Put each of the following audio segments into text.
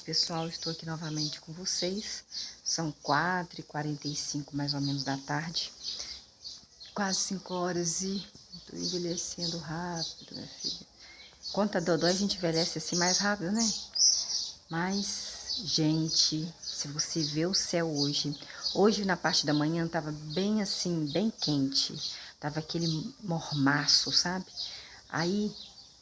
pessoal, estou aqui novamente com vocês. São 4h45 mais ou menos da tarde. Quase 5 horas e tô envelhecendo rápido, minha filha. Conta Dodói, a gente envelhece assim mais rápido, né? Mas, gente, se você vê o céu hoje na parte da manhã tava bem assim, bem quente. Tava aquele mormaço, sabe? Aí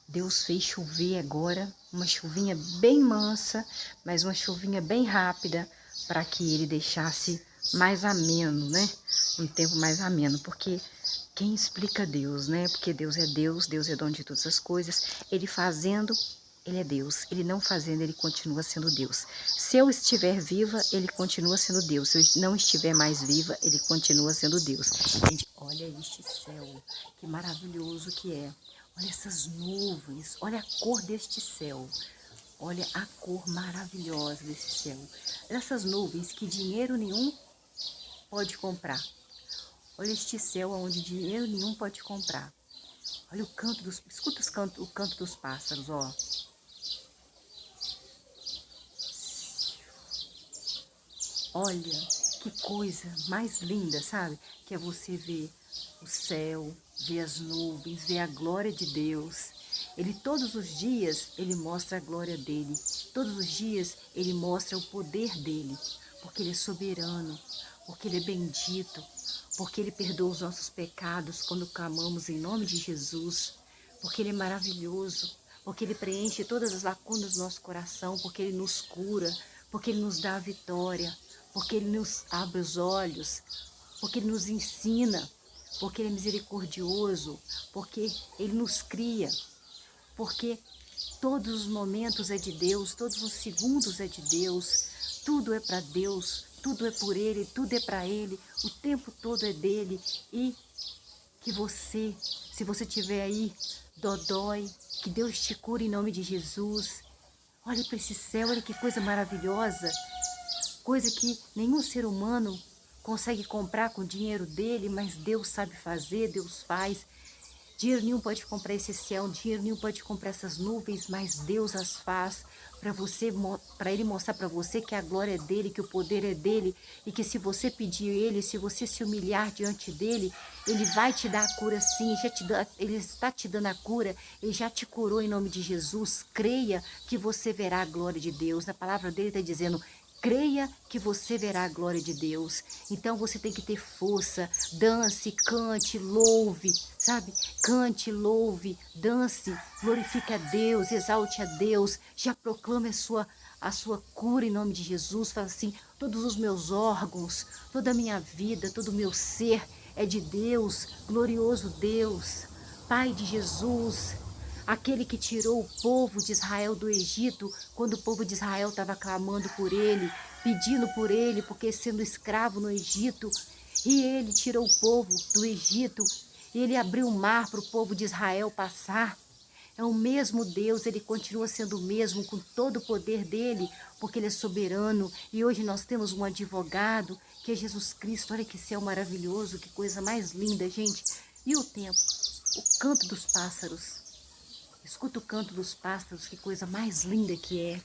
Deus fez chover agora, uma chuvinha bem mansa, mas uma chuvinha bem rápida, para que ele deixasse mais ameno, né? Um tempo mais ameno, porque quem explica Deus, né? Porque Deus é dono de todas as coisas. Ele fazendo, ele é Deus. Ele não fazendo, ele continua sendo Deus. Se eu estiver viva, ele continua sendo Deus. Se eu não estiver mais viva, ele continua sendo Deus. Gente, olha este céu, que maravilhoso que é. Olha essas nuvens, olha a cor deste céu. Olha a cor maravilhosa desse céu. Essas nuvens que dinheiro nenhum pode comprar. Olha este céu onde dinheiro nenhum pode comprar. Olha o canto dos... Escuta o canto dos pássaros, ó. Olha que coisa mais linda, sabe? Que é você ver o céu, ver as nuvens, ver a glória de Deus. Ele todos os dias, ele mostra a glória dele. Todos os dias, ele mostra o poder dele. Porque ele é soberano, porque ele é bendito, porque ele perdoa os nossos pecados quando clamamos em nome de Jesus. Porque ele é maravilhoso, porque ele preenche todas as lacunas do nosso coração, porque ele nos cura, porque ele nos dá a vitória, porque ele nos abre os olhos, porque ele nos ensina, porque ele é misericordioso, porque ele nos cria, porque todos os momentos é de Deus, todos os segundos é de Deus, tudo é para Deus, tudo é por Ele, tudo é para Ele, o tempo todo é dele. E que você, se você estiver aí, dodói, que Deus te cure em nome de Jesus. Olha para esse céu, olha que coisa maravilhosa, coisa que nenhum ser humano consegue comprar com o dinheiro dele, mas Deus sabe fazer, Deus faz. Dinheiro nenhum pode comprar esse céu, dinheiro nenhum pode comprar essas nuvens, mas Deus as faz para você, para Ele mostrar para você que a glória é dele, que o poder é dele, e que se você pedir Ele, se você se humilhar diante dele, Ele vai te dar a cura sim, Ele está te dando a cura, Ele já te curou em nome de Jesus. Creia que você verá a glória de Deus. Na palavra dele está dizendo: creia que você verá a glória de Deus. Então você tem que ter força, dance, cante, louve, sabe? Cante, louve, dance, glorifique a Deus, exalte a Deus, já proclame a sua cura em nome de Jesus. Fala assim: todos os meus órgãos, toda a minha vida, todo o meu ser é de Deus, glorioso Deus, Pai de Jesus. Aquele que tirou o povo de Israel do Egito, quando o povo de Israel estava clamando por ele, pedindo por ele, porque sendo escravo no Egito, e ele tirou o povo do Egito, e ele abriu o mar para o povo de Israel passar. É o mesmo Deus, ele continua sendo o mesmo, com todo o poder dele, porque ele é soberano. E hoje nós temos um advogado, que é Jesus Cristo. Olha que céu maravilhoso, que coisa mais linda, gente. E o tempo, o canto dos pássaros. Escuta o canto dos pássaros, que coisa mais linda que é.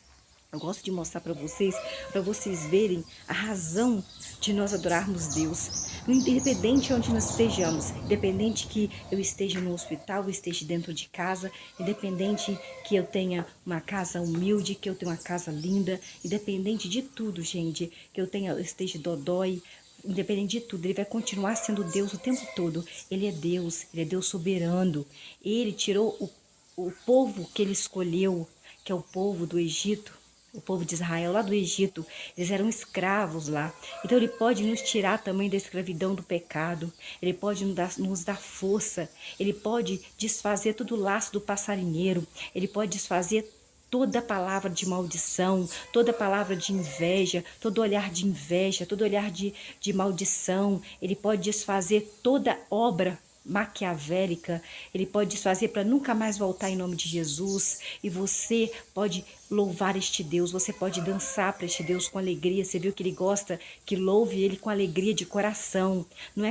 Eu gosto de mostrar para vocês verem a razão de nós adorarmos Deus. Independente de onde nós estejamos, independente que eu esteja no hospital, eu esteja dentro de casa, independente que eu tenha uma casa humilde, que eu tenha uma casa linda, independente de tudo, gente, que eu esteja dodói, independente de tudo, ele vai continuar sendo Deus o tempo todo. Ele é Deus soberano. Ele tirou o povo que ele escolheu, que é o povo do Egito, o povo de Israel lá do Egito, eles eram escravos lá. Então ele pode nos tirar também da escravidão do pecado, ele pode nos dar força, ele pode desfazer todo o laço do passarinheiro, ele pode desfazer toda palavra de maldição, toda palavra de inveja, todo olhar de inveja, todo olhar de maldição. Ele pode desfazer toda obra maquiavélica, ele pode desfazer para nunca mais voltar em nome de Jesus. E você pode louvar este Deus, você pode dançar para este Deus com alegria. Você viu que ele gosta que louve ele com alegria de coração. Não é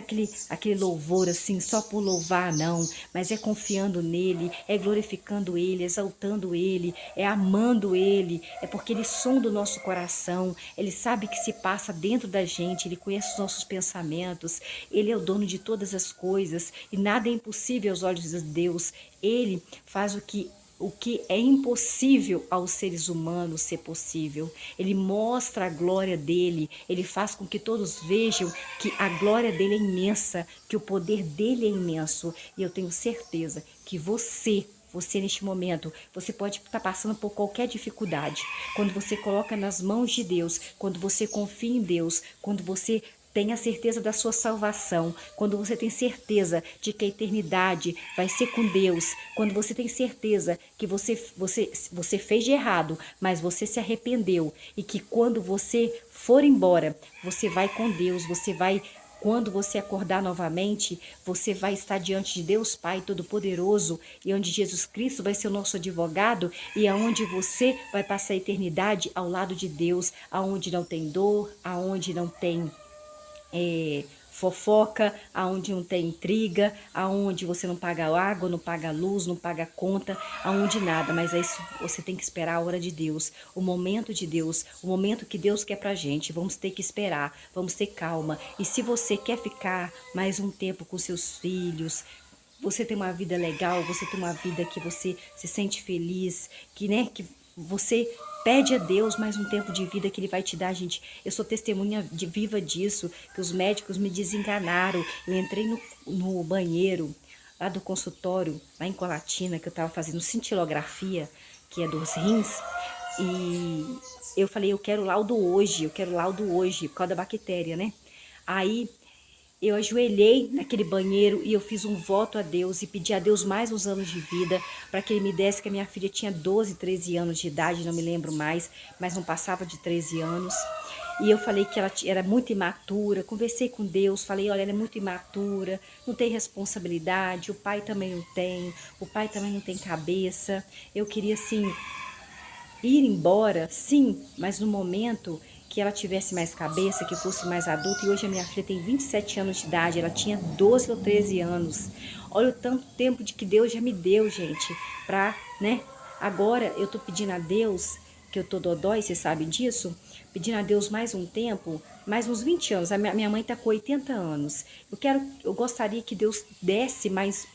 aquele louvor assim só por louvar, não, mas é confiando nele, é glorificando ele, exaltando ele, é amando ele, é porque ele sonda o nosso coração, ele sabe o que se passa dentro da gente, ele conhece os nossos pensamentos, ele é o dono de todas as coisas e nada é impossível aos olhos de Deus. Ele faz o que é impossível aos seres humanos ser possível. Ele mostra a glória dele, ele faz com que todos vejam que a glória dele é imensa, que o poder dele é imenso. E eu tenho certeza que você neste momento, você pode estar passando por qualquer dificuldade. Quando você coloca nas mãos de Deus, quando você confia em Deus, quando você tem a certeza da sua salvação, quando você tem certeza de que a eternidade vai ser com Deus, quando você tem certeza que você fez de errado, mas você se arrependeu e que quando você for embora, você vai com Deus, quando você acordar novamente, você vai estar diante de Deus Pai Todo-Poderoso e onde Jesus Cristo vai ser o nosso advogado e aonde você vai passar a eternidade ao lado de Deus, aonde não tem dor, aonde não tem fofoca, aonde não tem intriga, aonde você não paga água, não paga luz, não paga conta, aonde nada, mas é isso, você tem que esperar a hora de Deus, o momento de Deus, o momento que Deus quer pra gente. Vamos ter que esperar, vamos ter calma. E se você quer ficar mais um tempo com seus filhos, você tem uma vida legal, você tem uma vida que você se sente feliz, que você pede a Deus mais um tempo de vida que Ele vai te dar, gente. Eu sou testemunha viva disso, que os médicos me desenganaram. Eu entrei no banheiro lá do consultório, lá em Colatina, que eu estava fazendo cintilografia, que é dos rins, e eu falei, eu quero laudo hoje, por causa da bactéria, né? Aí eu ajoelhei naquele banheiro e eu fiz um voto a Deus e pedi a Deus mais uns anos de vida para que Ele me desse, que a minha filha tinha 12, 13 anos de idade, não me lembro mais, mas não passava de 13 anos. E eu falei que ela era muito imatura, conversei com Deus, falei, olha, ela é muito imatura, não tem responsabilidade, o pai também não tem cabeça. Eu queria, assim, ir embora, sim, mas no momento que ela tivesse mais cabeça, que fosse mais adulta. E hoje a minha filha tem 27 anos de idade, ela tinha 12 ou 13 anos. Olha o tanto tempo de que Deus já me deu, gente, pra, né? Agora eu tô pedindo a Deus, que eu tô dodói, vocês sabem disso, pedindo a Deus mais um tempo, mais uns 20 anos. A minha mãe tá com 80 anos. Eu gostaria que Deus desse mais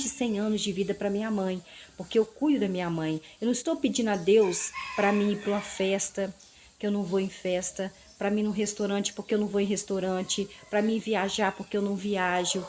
de 100 anos de vida para minha mãe, porque eu cuido da minha mãe. Eu não estou pedindo a Deus para mim ir para uma festa, que eu não vou em festa, para mim ir no restaurante, porque eu não vou em restaurante, para mim viajar, porque eu não viajo,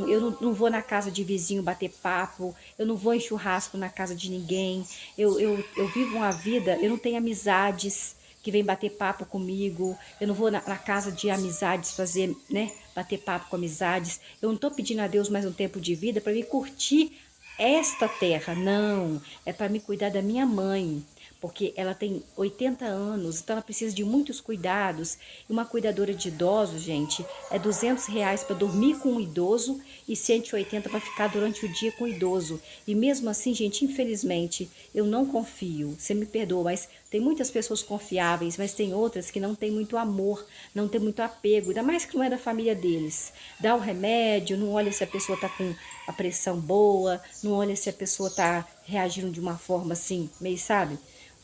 eu não vou na casa de vizinho bater papo, eu não vou em churrasco na casa de ninguém, eu vivo uma vida, eu não tenho amizades que vem bater papo comigo, eu não vou na casa de amizades fazer, né, bater papo com amizades. Eu não estou pedindo a Deus mais um tempo de vida para me curtir esta terra, não, é para me cuidar da minha mãe, porque ela tem 80 anos, então ela precisa de muitos cuidados. E uma cuidadora de idosos, gente, é R$ 200 para dormir com um idoso e 180 para ficar durante o dia com o idoso. E mesmo assim, gente, infelizmente, eu não confio. Você me perdoa, mas tem muitas pessoas confiáveis, mas tem outras que não têm muito amor, não tem muito apego, ainda mais que não é da família deles. Dá o remédio, não olha se a pessoa está com a pressão boa, não olha se a pessoa está reagindo de uma forma assim, meio, sabe?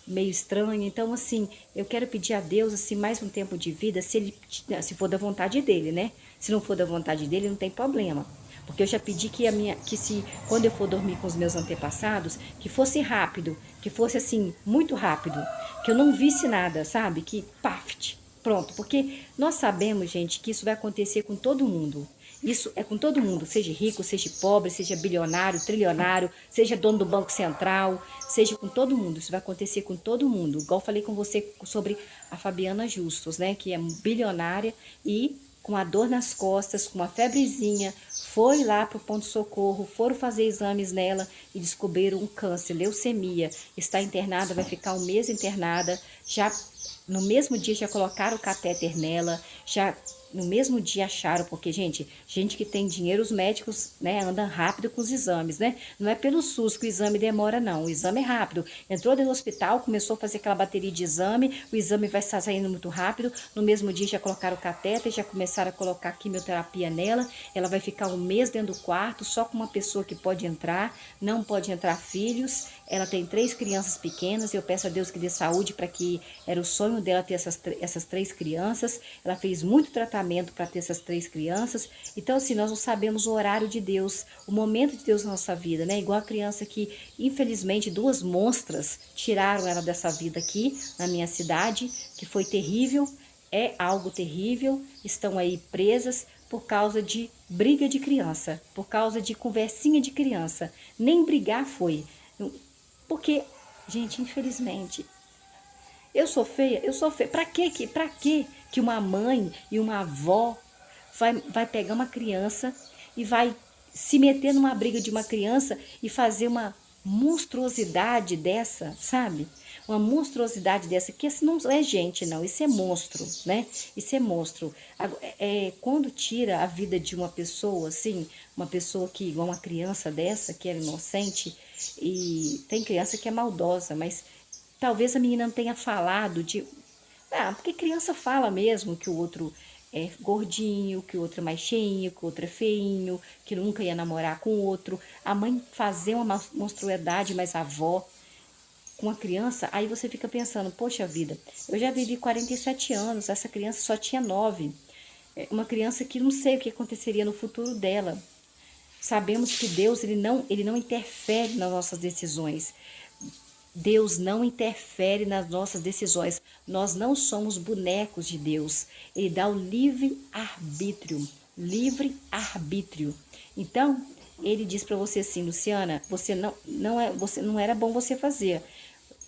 Meio estranho. Então, assim, eu quero pedir a Deus, assim, mais um tempo de vida, se for da vontade dele, né? Se não for da vontade dele, não tem problema. Porque eu já pedi que se, quando eu for dormir com os meus antepassados, que fosse rápido, que fosse, assim, muito rápido, que eu não visse nada, sabe? Que, paf, pronto. Porque nós sabemos, gente, que isso vai acontecer com todo mundo. Isso é com todo mundo, seja rico, seja pobre, seja bilionário, trilionário, seja dono do Banco Central, seja com todo mundo. Isso vai acontecer com todo mundo. Igual falei com você sobre a Fabiana Justus, né, que é bilionária e com a dor nas costas, com uma febrezinha, foi lá para o ponto-socorro, foram fazer exames nela e descobriram um câncer, leucemia. Está internada, vai ficar um mês internada, já no mesmo dia já colocaram o catéter nela, já no mesmo dia acharam, porque, gente que tem dinheiro, os médicos, né, andam rápido com os exames, né? Não é pelo SUS que o exame demora, não. O exame é rápido. Entrou dentro do hospital, começou a fazer aquela bateria de exame, o exame vai estar saindo muito rápido. No mesmo dia já colocaram o catéter, já começaram a colocar quimioterapia nela. Ela vai ficar um mês dentro do quarto, só com uma pessoa que pode entrar, não pode entrar filhos. Ela tem 3 crianças pequenas, eu peço a Deus que dê saúde para que era o sonho dela ter essas 3 crianças. Ela fez muito tratamento para ter essas 3 crianças. Então, assim, nós não sabemos o horário de Deus, o momento de Deus na nossa vida, né? Igual a criança que, infelizmente, 2 monstras tiraram ela dessa vida aqui, na minha cidade, que foi terrível, é algo terrível, estão aí presas por causa de briga de criança, por causa de conversinha de criança. Nem brigar foi. Porque, gente, infelizmente, eu sou feia, eu sou feia. Pra que uma mãe e uma avó vai pegar uma criança e vai se meter numa briga de uma criança e fazer uma monstruosidade dessa, sabe? Uma monstruosidade dessa, que isso não é gente, não, isso é monstro, né? Isso é monstro. Quando tira a vida de uma pessoa, assim, uma pessoa que, igual uma criança dessa, que era inocente, e tem criança que é maldosa, mas talvez a menina não tenha falado de... porque criança fala mesmo que o outro é gordinho, que o outro é mais cheinho, que o outro é feinho, que nunca ia namorar com o outro. A mãe fazer uma monstruosidade, mas a avó com a criança, aí você fica pensando, poxa vida, eu já vivi 47 anos, essa criança só tinha 9. Uma criança que não sei o que aconteceria no futuro dela. Sabemos que Deus ele não interfere nas nossas decisões. Deus não interfere nas nossas decisões. Nós não somos bonecos de Deus. Ele dá o livre arbítrio. Livre arbítrio. Então, ele diz para você assim, Luciana, você não era bom você fazer.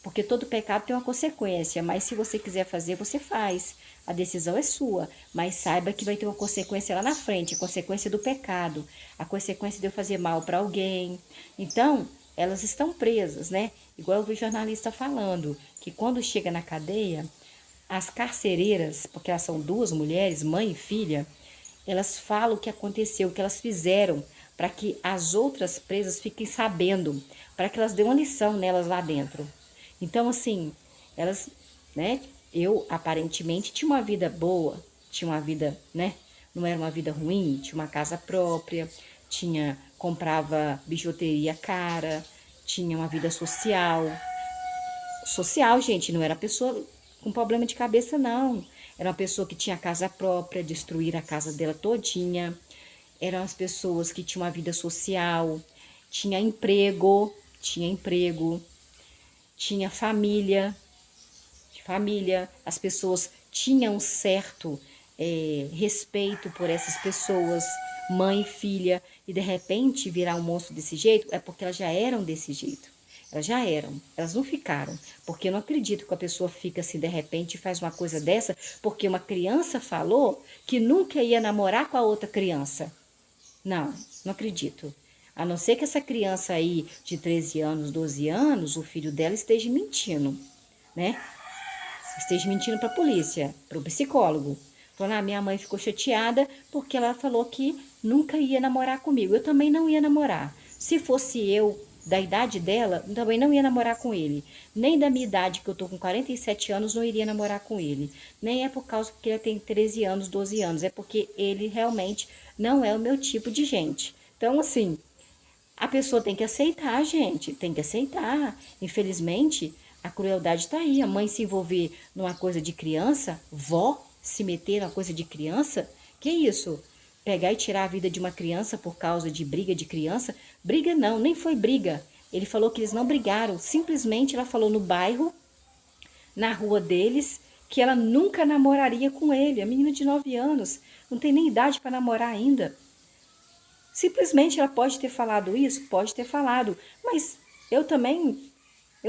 Porque todo pecado tem uma consequência, mas se você quiser fazer, você faz. A decisão é sua, mas saiba que vai ter uma consequência lá na frente, a consequência do pecado, a consequência de eu fazer mal para alguém. Então, elas estão presas, né? Igual eu vi o jornalista falando, que quando chega na cadeia, as carcereiras, porque elas são 2 mulheres, mãe e filha, elas falam o que aconteceu, o que elas fizeram, para que as outras presas fiquem sabendo, para que elas dêem uma lição nelas lá dentro. Então, assim, elas, né, eu aparentemente tinha uma vida boa, tinha uma vida, né, não era uma vida ruim, tinha uma casa própria, comprava bijuteria cara, tinha uma vida social. Social, gente, não era pessoa com problema de cabeça, não. Era uma pessoa que tinha casa própria, destruir a casa dela todinha. Eram as pessoas que tinham uma vida social, tinha emprego, tinha família, as pessoas tinham um certo respeito por essas pessoas, mãe e filha, e de repente virar um monstro desse jeito, é porque elas já eram desse jeito. Elas já eram, elas não ficaram, porque eu não acredito que a pessoa fica assim de repente e faz uma coisa dessa, porque uma criança falou que nunca ia namorar com a outra criança. Não, não acredito. A não ser que essa criança aí de 13 anos, 12 anos, o filho dela esteja mentindo, né? Esteja mentindo para a polícia, para o psicólogo. Falando, minha mãe ficou chateada porque ela falou que nunca ia namorar comigo. Eu também não ia namorar. Se fosse eu, da idade dela, também não ia namorar com ele. Nem da minha idade, que eu tô com 47 anos, não iria namorar com ele. Nem é por causa que ele tem 13 anos, 12 anos. É porque ele realmente não é o meu tipo de gente. Então, assim, a pessoa tem que aceitar, gente. Tem que aceitar. Infelizmente, a crueldade está aí. A mãe se envolver numa coisa de criança, vó se meter numa coisa de criança, que isso? Pegar e tirar a vida de uma criança por causa de briga de criança? Briga não, nem foi briga. Ele falou que eles não brigaram. Simplesmente ela falou no bairro, na rua deles, que ela nunca namoraria com ele. A menina de 9 anos, não tem nem idade para namorar ainda. Simplesmente ela pode ter falado isso? Pode ter falado. Mas eu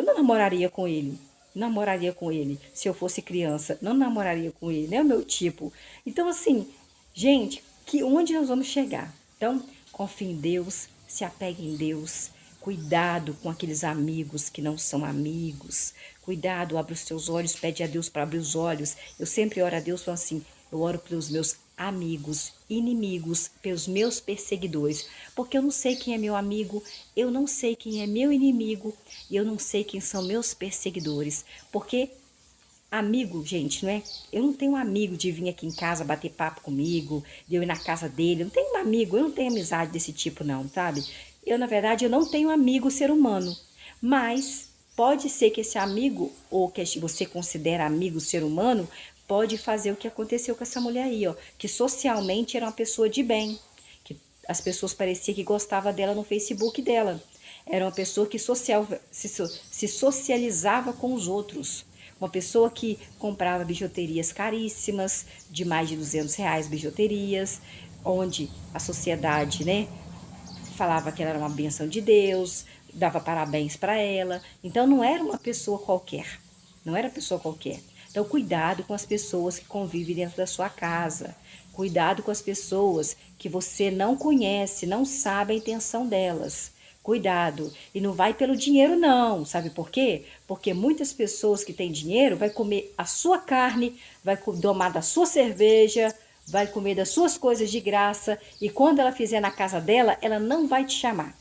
não namoraria com ele. Namoraria com ele se eu fosse criança. Não namoraria com ele, não é o meu tipo. Então, assim, gente, onde nós vamos chegar? Então, confie em Deus, se apegue em Deus. Cuidado com aqueles amigos que não são amigos. Cuidado, abre os teus olhos, pede a Deus para abrir os olhos. Eu sempre oro a Deus falando assim, eu oro pelos meus amigos, inimigos, pelos meus perseguidores, porque eu não sei quem é meu amigo, eu não sei quem é meu inimigo, e eu não sei quem são meus perseguidores, porque amigo, gente, não é? Eu não tenho um amigo de vir aqui em casa bater papo comigo, de eu ir na casa dele, eu não tenho um amigo, eu não tenho amizade desse tipo não, sabe? Eu, na verdade, eu não tenho amigo ser humano, mas pode ser que esse amigo, ou que você considera amigo ser humano, pode fazer o que aconteceu com essa mulher aí, ó, que socialmente era uma pessoa de bem, que as pessoas pareciam que gostavam dela no Facebook dela. Era uma pessoa que se socializava com os outros. Uma pessoa que comprava bijuterias caríssimas, de mais de R$ 200 bijuterias, onde a sociedade, né, falava que ela era uma benção de Deus, dava parabéns para ela. Então não era uma pessoa qualquer, não era pessoa qualquer. Então cuidado com as pessoas que convivem dentro da sua casa. Cuidado com as pessoas que você não conhece, não sabe a intenção delas. Cuidado. E não vai pelo dinheiro não, sabe por quê? Porque muitas pessoas que têm dinheiro vai comer a sua carne, vai tomar da sua cerveja, vai comer das suas coisas de graça e quando ela fizer na casa dela, ela não vai te chamar.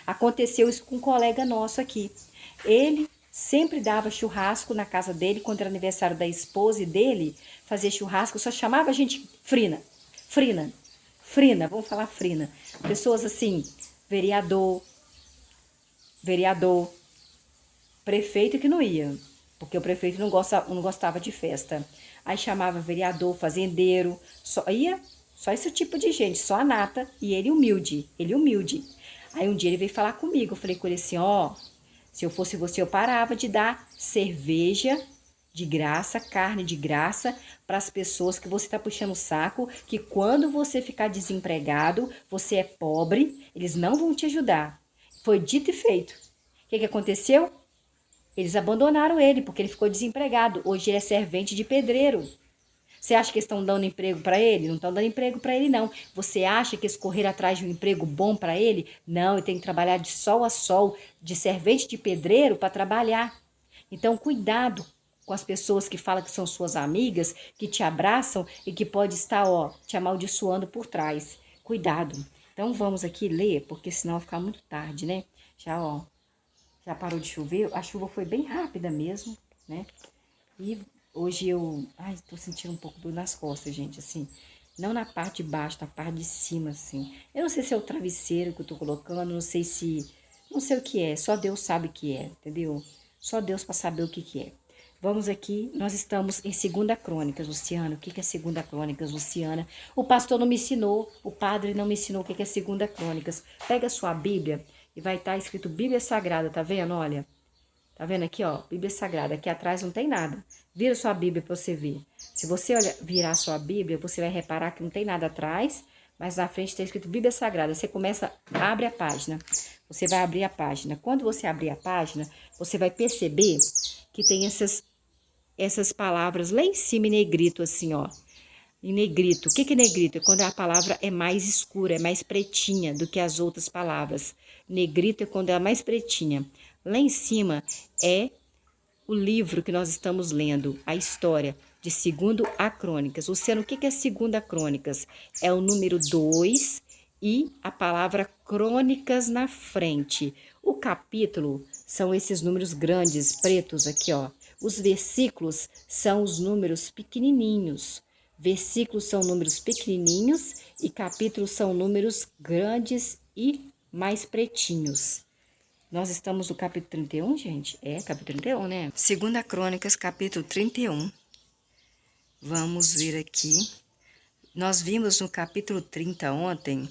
Aconteceu isso com um colega nosso aqui. Ele sempre dava churrasco na casa dele, quando era aniversário da esposa e dele, fazia churrasco, só chamava a gente Frina, Frina, Frina, vamos falar Frina. Pessoas assim, vereador, prefeito que não ia, porque o prefeito não gostava de festa. Aí chamava vereador, fazendeiro, só esse tipo de gente, só a nata, e ele humilde. Aí um dia ele veio falar comigo, eu falei com ele assim, ó, se eu fosse você, eu parava de dar cerveja de graça, carne de graça, para as pessoas que você está puxando o saco, que quando você ficar desempregado, você é pobre, eles não vão te ajudar. Foi dito e feito. O que aconteceu? Eles abandonaram ele, porque ele ficou desempregado. Hoje ele é servente de pedreiro. Você acha que eles estão dando emprego para ele? Não estão dando emprego para ele, não. Você acha que eles correram atrás de um emprego bom para ele? Não, ele tem que trabalhar de sol a sol, de servente de pedreiro para trabalhar. Então, cuidado com as pessoas que falam que são suas amigas, que te abraçam e que pode estar, ó, te amaldiçoando por trás. Cuidado. Então, vamos aqui ler, porque senão vai ficar muito tarde, né? Já, ó, já parou de chover, a chuva foi bem rápida mesmo, né? E hoje ai, tô sentindo um pouco dor nas costas, gente, assim, não na parte de baixo, na parte de cima, assim. Eu não sei se é o travesseiro que eu tô colocando, não sei o que é, só Deus sabe o que é, entendeu? Só Deus para saber o que que é. Vamos aqui, nós estamos em 2 Crônicas, Luciana. O que que é 2 Crônicas, Luciana? O pastor não me ensinou, o padre não me ensinou o que que é 2 Crônicas. Pega a sua Bíblia e vai estar escrito Bíblia Sagrada, tá vendo? Olha, tá vendo aqui, ó, Bíblia Sagrada. Aqui atrás não tem nada. Vira sua Bíblia para você ver. Se você virar sua Bíblia, você vai reparar que não tem nada atrás, mas na frente está escrito Bíblia Sagrada. Você começa, abre a página. Você vai abrir a página. Quando você abrir a página, você vai perceber que tem essas palavras lá em cima em negrito, assim, ó. Em negrito. O que é negrito? É quando a palavra é mais escura, é mais pretinha do que as outras palavras. Negrito é quando é mais pretinha. Lá em cima é o livro que nós estamos lendo, a história de 2 Crônicas. Luciano, o que é 2 Crônicas? É o número 2 e a palavra crônicas na frente. O capítulo são esses números grandes, pretos aqui, ó. Os versículos são os números pequenininhos. Versículos são números pequenininhos e capítulos são números grandes e mais pretinhos. Nós estamos no capítulo 31, gente? É, capítulo 31, né? 2 Crônicas, capítulo 31. Vamos ver aqui. Nós vimos no capítulo 30 ontem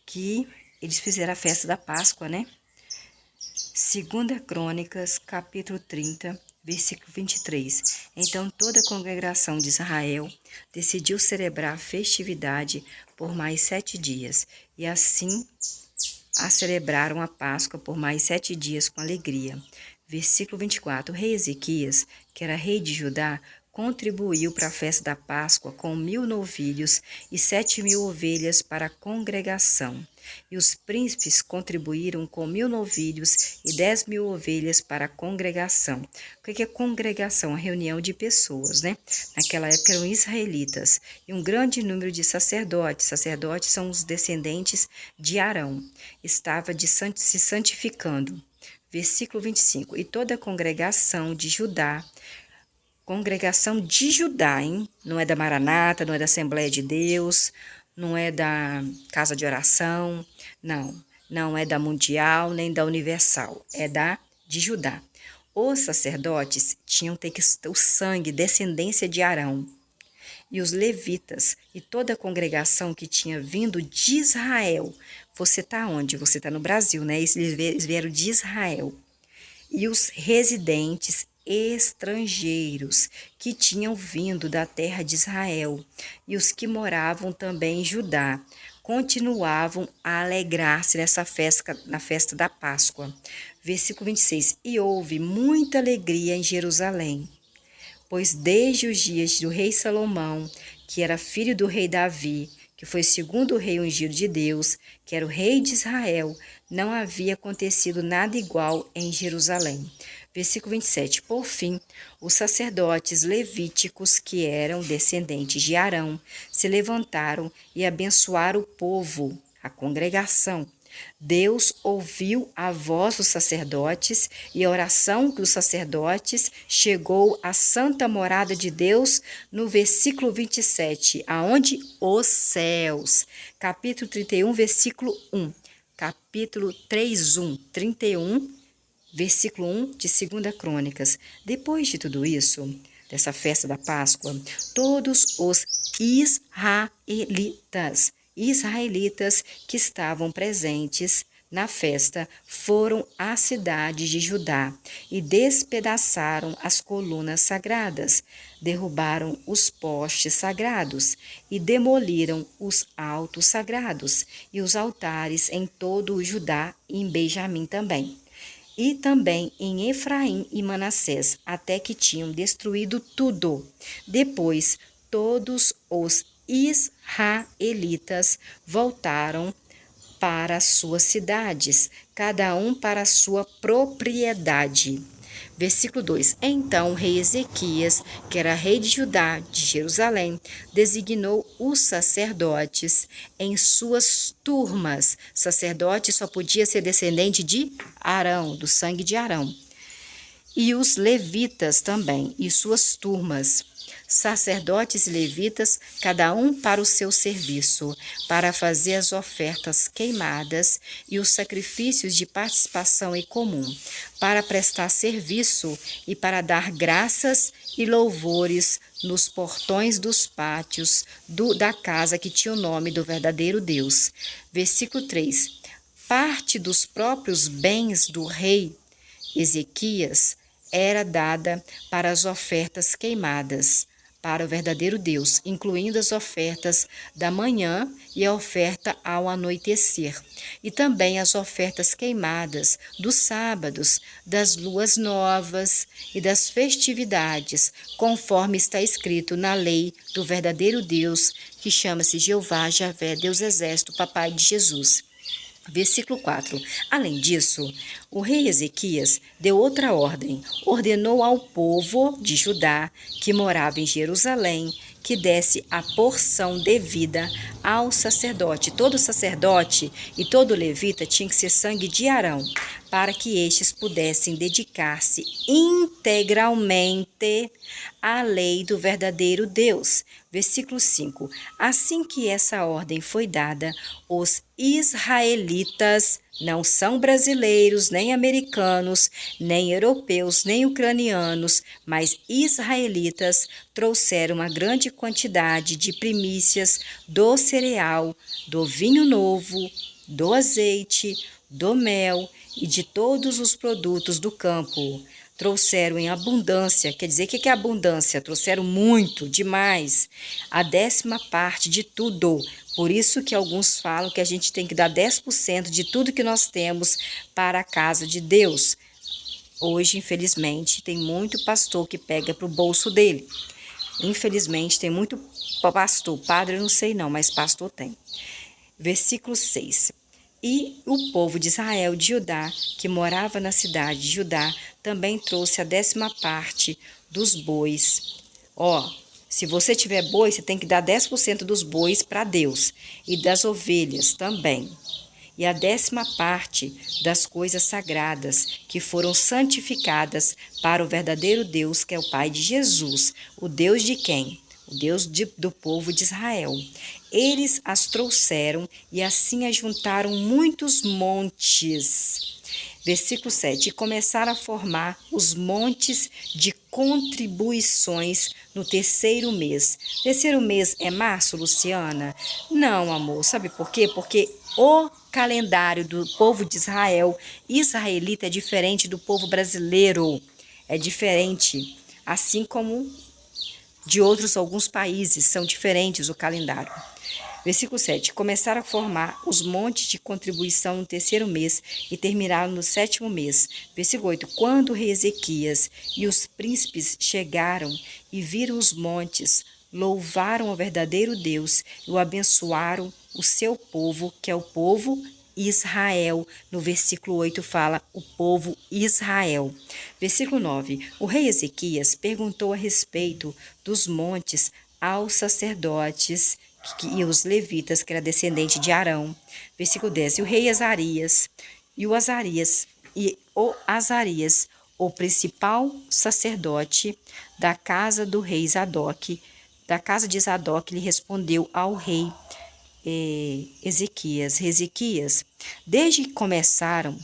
que eles fizeram a festa da Páscoa, né? 2 Crônicas, capítulo 30, versículo 23. Então toda a congregação de Israel decidiu celebrar a festividade por mais 7 dias. E assim celebraram a Páscoa por mais 7 dias com alegria. Versículo 24. O rei Ezequias, que era rei de Judá, contribuiu para a festa da Páscoa com 1.000 novilhos e 7.000 ovelhas para a congregação. E os príncipes contribuíram com 1.000 novilhos e 10.000 ovelhas para a congregação. O que é congregação? A reunião de pessoas, né? Naquela época eram israelitas. E um grande número de sacerdotes. Sacerdotes são os descendentes de Arão. Estava se santificando. Versículo 25. E toda a congregação de Judá, hein? Não é da Maranata, não é da Assembleia de Deus, não é da Casa de Oração, não é da Mundial, nem da Universal, é de Judá. Os sacerdotes tinham que ter o sangue, descendência de Arão, e os levitas e toda a congregação que tinha vindo de Israel. Você está onde? Você está no Brasil, né? Eles vieram de Israel. E os residentes estrangeiros que tinham vindo da terra de Israel e os que moravam também em Judá continuavam a alegrar-se na festa da Páscoa. Versículo 26. E houve muita alegria em Jerusalém, pois desde os dias do rei Salomão, que era filho do rei Davi, que foi segundo o rei ungido de Deus, que era o rei de Israel, não havia acontecido nada igual em Jerusalém. Versículo 27. Por fim, os sacerdotes levíticos, que eram descendentes de Arão, se levantaram e abençoaram o povo, a congregação. Deus ouviu a voz dos sacerdotes e a oração dos sacerdotes chegou à santa morada de Deus no versículo 27, aonde? Os céus. Capítulo 31, versículo 1. Capítulo 31, versículo 1 de 2 Crônicas. Depois de tudo isso, dessa festa da Páscoa, todos os israelitas que estavam presentes na festa foram à cidade de Judá e despedaçaram as colunas sagradas, derrubaram os postes sagrados e demoliram os altos sagrados e os altares em todo o Judá e em Benjamim também. E também em Efraim e Manassés, até que tinham destruído tudo. Depois, todos os israelitas voltaram para as suas cidades, cada um para a sua propriedade. Versículo 2. Então o rei Ezequias, que era rei de Judá, de Jerusalém, designou os sacerdotes em suas turmas. Sacerdote só podia ser descendente de Arão, do sangue de Arão. E os levitas também, e suas turmas. Sacerdotes e levitas, cada um para o seu serviço, para fazer as ofertas queimadas e os sacrifícios de participação em comum, para prestar serviço e para dar graças e louvores nos portões dos pátios da casa que tinha o nome do verdadeiro Deus. Versículo 3. Parte dos próprios bens do rei Ezequias era dada para as ofertas queimadas, para o verdadeiro Deus, incluindo as ofertas da manhã e a oferta ao anoitecer, e também as ofertas queimadas dos sábados, das luas novas e das festividades, conforme está escrito na lei do verdadeiro Deus, que chama-se Jeová, Javé, Deus Exército, Papai de Jesus. Versículo 4. Além disso, o rei Ezequias deu outra ordem. Ordenou ao povo de Judá, que morava em Jerusalém, que desse a porção devida ao sacerdote. Todo sacerdote e todo levita tinha que ser sangue de Arão, para que estes pudessem dedicar-se integralmente à lei do verdadeiro Deus. Versículo 5. Assim que essa ordem foi dada, os israelitas, não são brasileiros, nem americanos, nem europeus, nem ucranianos, mas israelitas, trouxeram uma grande quantidade de primícias do cereal, do vinho novo, do azeite, do mel e de todos os produtos do campo. Trouxeram em abundância. Quer dizer, o que é abundância? Trouxeram muito, demais, a 10ª parte de tudo. Por isso que alguns falam que a gente tem que dar 10% de tudo que nós temos para a casa de Deus. Hoje, infelizmente, tem muito pastor que pega para o bolso dele. Infelizmente, tem muito pastor, padre eu não sei não, mas pastor tem. Versículo 6. E o povo de Israel, de Judá, que morava na cidade de Judá, também trouxe a 10ª parte dos bois. Ó, se você tiver boi, você tem que dar 10% dos bois para Deus e das ovelhas também. E a 10ª parte das coisas sagradas que foram santificadas para o verdadeiro Deus, que é o Pai de Jesus, o Deus de quem? O Deus do povo de Israel. Eles as trouxeram e assim ajuntaram muitos montes. Versículo 7. E começaram a formar os montes de contribuições no terceiro mês. Terceiro mês é março, Luciana? Não, amor. Sabe por quê? Porque o calendário do povo de Israel, israelita, é diferente do povo brasileiro. É diferente. Assim como de outros alguns países, são diferentes o calendário. Versículo 7. Começaram a formar os montes de contribuição no terceiro mês e terminaram no 7º mês. Versículo 8. Quando o rei Ezequias e os príncipes chegaram e viram os montes, louvaram o verdadeiro Deus e o abençoaram o seu povo, que é o povo Israel. No versículo 8 fala o povo Israel. Versículo 9. O rei Ezequias perguntou a respeito dos montes aos sacerdotes e os levitas, que era descendente de Arão. Versículo 10. E o rei Azarias, o principal sacerdote da casa do rei Zadok, da casa de Zadok, lhe respondeu ao rei Ezequias, desde que começaram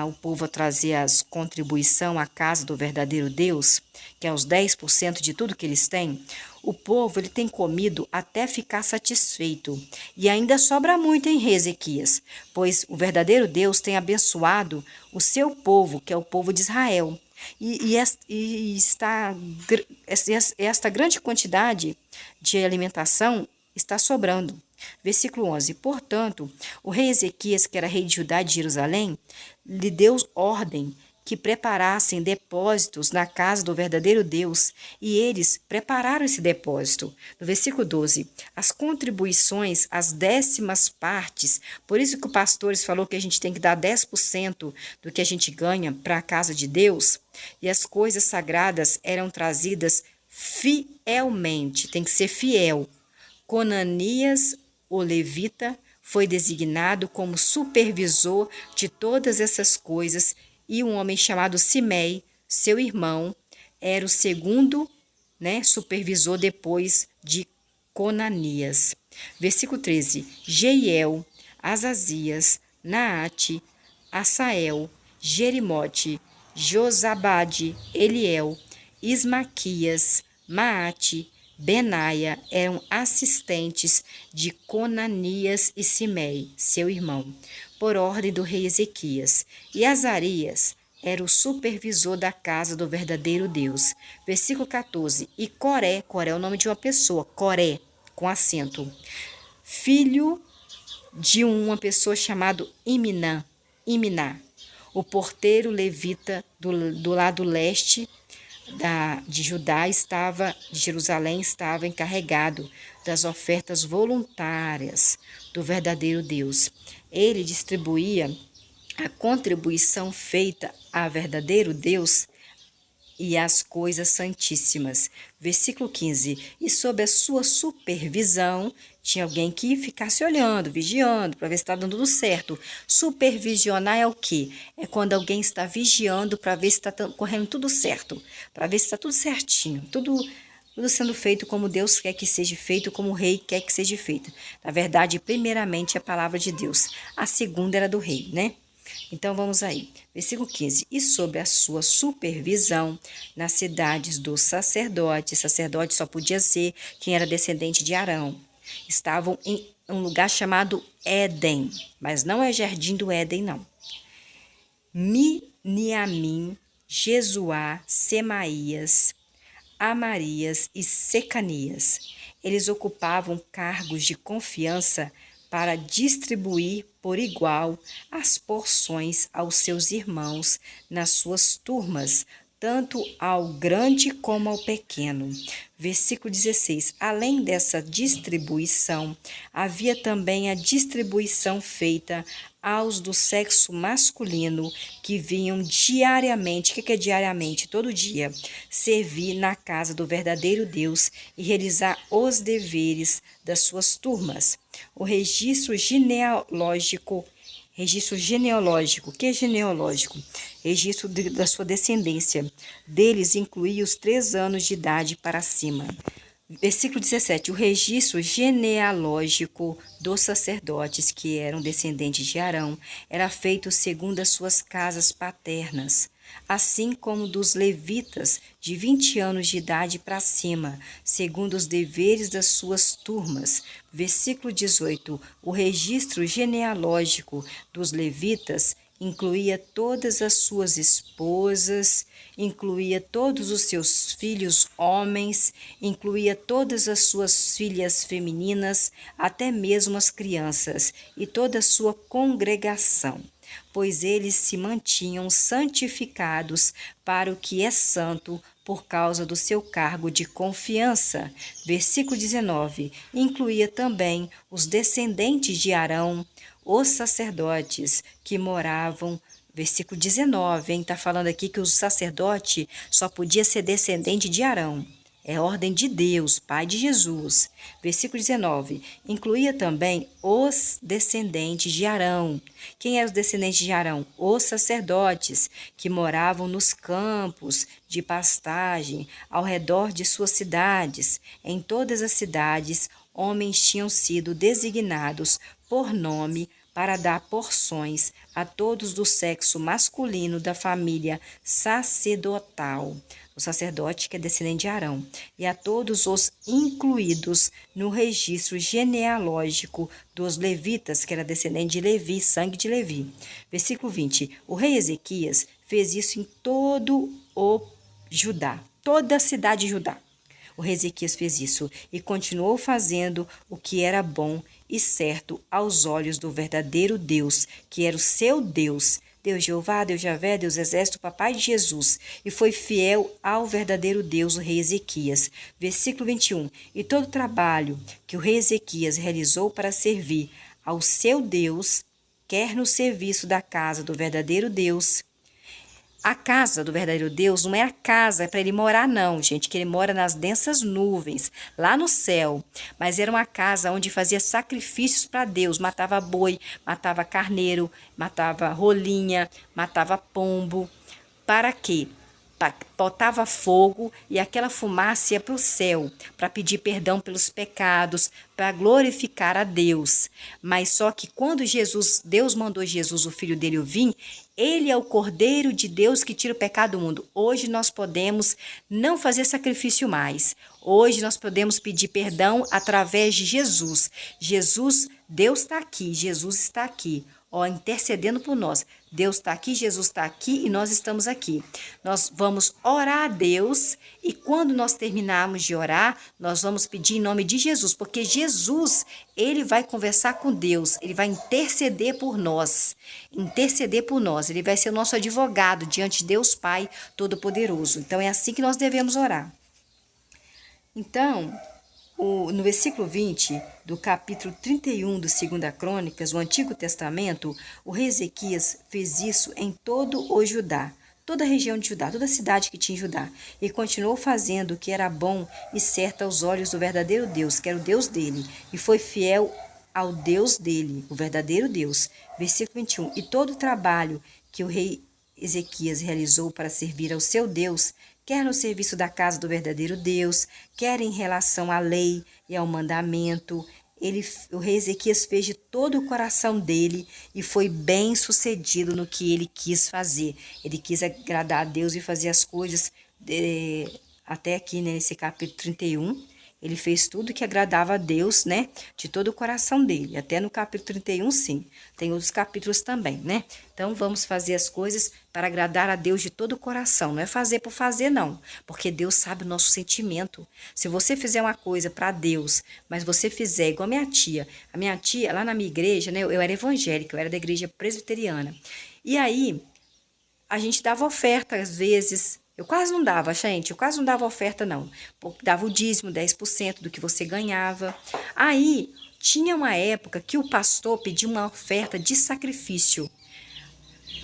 o povo a trazer as contribuição à casa do verdadeiro Deus, que é os 10% de tudo que eles têm, o povo ele tem comido até ficar satisfeito. E ainda sobra muito em Ezequias, pois o verdadeiro Deus tem abençoado o seu povo, que é o povo de Israel. Esta grande quantidade de alimentação está sobrando. Versículo 11. Portanto, o rei Ezequias, que era rei de Judá e de Jerusalém, lhe deu ordem que preparassem depósitos na casa do verdadeiro Deus, e eles prepararam esse depósito. No versículo 12, as contribuições, as 10ª partes, por isso que o pastores falou que a gente tem que dar 10% do que a gente ganha para a casa de Deus, e as coisas sagradas eram trazidas fielmente, tem que ser fiel. Conanias, o levita, foi designado como supervisor de todas essas coisas, e um homem chamado Simei, seu irmão, era o segundo, supervisor depois de Conanias. Versículo 13. Jeiel, Azazias, Naate, Asael, Jerimote, Josabade, Eliel, Ismaquias, Maate, Benaia eram assistentes de Conanias e Simei, seu irmão, por ordem do rei Ezequias. E Azarias era o supervisor da casa do verdadeiro Deus. Versículo 14. E Coré é o nome de uma pessoa, Coré, com acento, filho de uma pessoa chamada Iminá, o porteiro levita do lado leste de Jerusalém estava encarregado das ofertas voluntárias do verdadeiro Deus. Ele distribuía a contribuição feita a verdadeiro Deus e as coisas santíssimas. Versículo 15. E sob a sua supervisão, tinha alguém que ficasse olhando, vigiando, para ver se está dando tudo certo. Supervisionar é o quê? É quando alguém está vigiando para ver se está correndo tudo certo, para ver se está tudo certinho, tudo sendo feito como Deus quer que seja feito, como o rei quer que seja feito. Na verdade, primeiramente, é a palavra de Deus. A segunda era do rei, né? Então, vamos aí. Versículo 15. E sobre a sua supervisão nas cidades dos sacerdotes, sacerdote só podia ser quem era descendente de Arão, estavam em um lugar chamado Éden, mas não é Jardim do Éden, não. Miniamim, Jesuá, Semaías, Amarias e Secanias. Eles ocupavam cargos de confiança para distribuir por igual as porções aos seus irmãos nas suas turmas, tanto ao grande como ao pequeno. Versículo 16. Além dessa distribuição, havia também a distribuição feita aos do sexo masculino, que vinham diariamente, o que é diariamente? Todo dia, servir na casa do verdadeiro Deus e realizar os deveres das suas turmas. O registro genealógico. Que é genealógico? Registro da sua descendência. Deles incluía os 3 anos de idade para cima. Versículo 17. O registro genealógico dos sacerdotes, que eram descendentes de Arão, era feito segundo as suas casas paternas, assim como dos levitas de 20 anos de idade para cima, segundo os deveres das suas turmas. Versículo 18. O registro genealógico dos levitas incluía todas as suas esposas, incluía todos os seus filhos homens, incluía todas as suas filhas femininas, até mesmo as crianças, e toda a sua congregação, pois eles se mantinham santificados para o que é santo, por causa do seu cargo de confiança. Versículo 19. Incluía também os descendentes de Arão, os sacerdotes que moravam. Versículo 19, está falando aqui que o sacerdote só podia ser descendente de Arão. É ordem de Deus, Pai de Jesus. Versículo 19. Incluía também os descendentes de Arão. Quem eram os descendentes de Arão? Os sacerdotes, que moravam nos campos de pastagem, ao redor de suas cidades. Em todas as cidades, homens tinham sido designados por nome para dar porções a todos do sexo masculino da família sacerdotal, o sacerdote que é descendente de Arão, e a todos os incluídos no registro genealógico dos levitas, que era descendente de Levi, sangue de Levi. Versículo 20. O rei Ezequias fez isso em todo o Judá, toda a cidade de Judá. O rei Ezequias fez isso e continuou fazendo o que era bom e certo aos olhos do verdadeiro Deus, que era o seu Deus, Deus Jeová, Deus Javé, Deus Exército, Papai de Jesus, e foi fiel ao verdadeiro Deus, o rei Ezequias. Versículo 21. E todo o trabalho que o rei Ezequias realizou para servir ao seu Deus, quer no serviço da casa do verdadeiro Deus. A casa do verdadeiro Deus não é a casa para ele morar, não, gente, que ele mora nas densas nuvens, lá no céu. Mas era uma casa onde fazia sacrifícios para Deus, matava boi, matava carneiro, matava rolinha, matava pombo. Para quê? Botava fogo e aquela fumaça ia para o céu, para pedir perdão pelos pecados, para glorificar a Deus. Mas só que quando Deus mandou Jesus, o filho dele, vir, ele é o Cordeiro de Deus que tira o pecado do mundo. Hoje nós podemos não fazer sacrifício mais. Hoje nós podemos pedir perdão através de Jesus. Deus está aqui, Jesus está aqui. Intercedendo por nós. Deus está aqui, Jesus está aqui e nós estamos aqui. Nós vamos orar a Deus e quando nós terminarmos de orar, nós vamos pedir em nome de Jesus, porque Jesus, ele vai conversar com Deus, ele vai interceder por nós. Ele vai ser o nosso advogado diante de Deus Pai Todo-Poderoso. Então é assim que nós devemos orar. Então, no versículo 20 do capítulo 31 do 2 Crônicas, o Antigo Testamento, o rei Ezequias fez isso em todo o Judá, toda a região de Judá, toda a cidade que tinha em Judá, e continuou fazendo o que era bom e certo aos olhos do verdadeiro Deus, que era o Deus dele, e foi fiel ao Deus dele, o verdadeiro Deus. Versículo 21, e todo o trabalho que o rei Ezequias realizou para servir ao seu Deus, quer no serviço da casa do verdadeiro Deus, quer em relação à lei e ao mandamento, o rei Ezequias fez de todo o coração dele e foi bem sucedido no que ele quis fazer. Ele quis agradar a Deus e fazer as coisas, até aqui nesse capítulo 31, ele fez tudo que agradava a Deus, né? De todo o coração dele. Até no capítulo 31, sim. Tem outros capítulos também, né? Então, vamos fazer as coisas para agradar a Deus de todo o coração. Não é fazer por fazer, não. Porque Deus sabe o nosso sentimento. Se você fizer uma coisa para Deus, mas você fizer igual a minha tia. A minha tia, lá na minha igreja, né? Eu era evangélica, eu era da igreja presbiteriana. E aí, a gente dava oferta, às vezes, Eu quase não dava, gente, eu quase não dava oferta, não. Dava o dízimo, 10% do que você ganhava. Aí, tinha uma época que o pastor pediu uma oferta de sacrifício.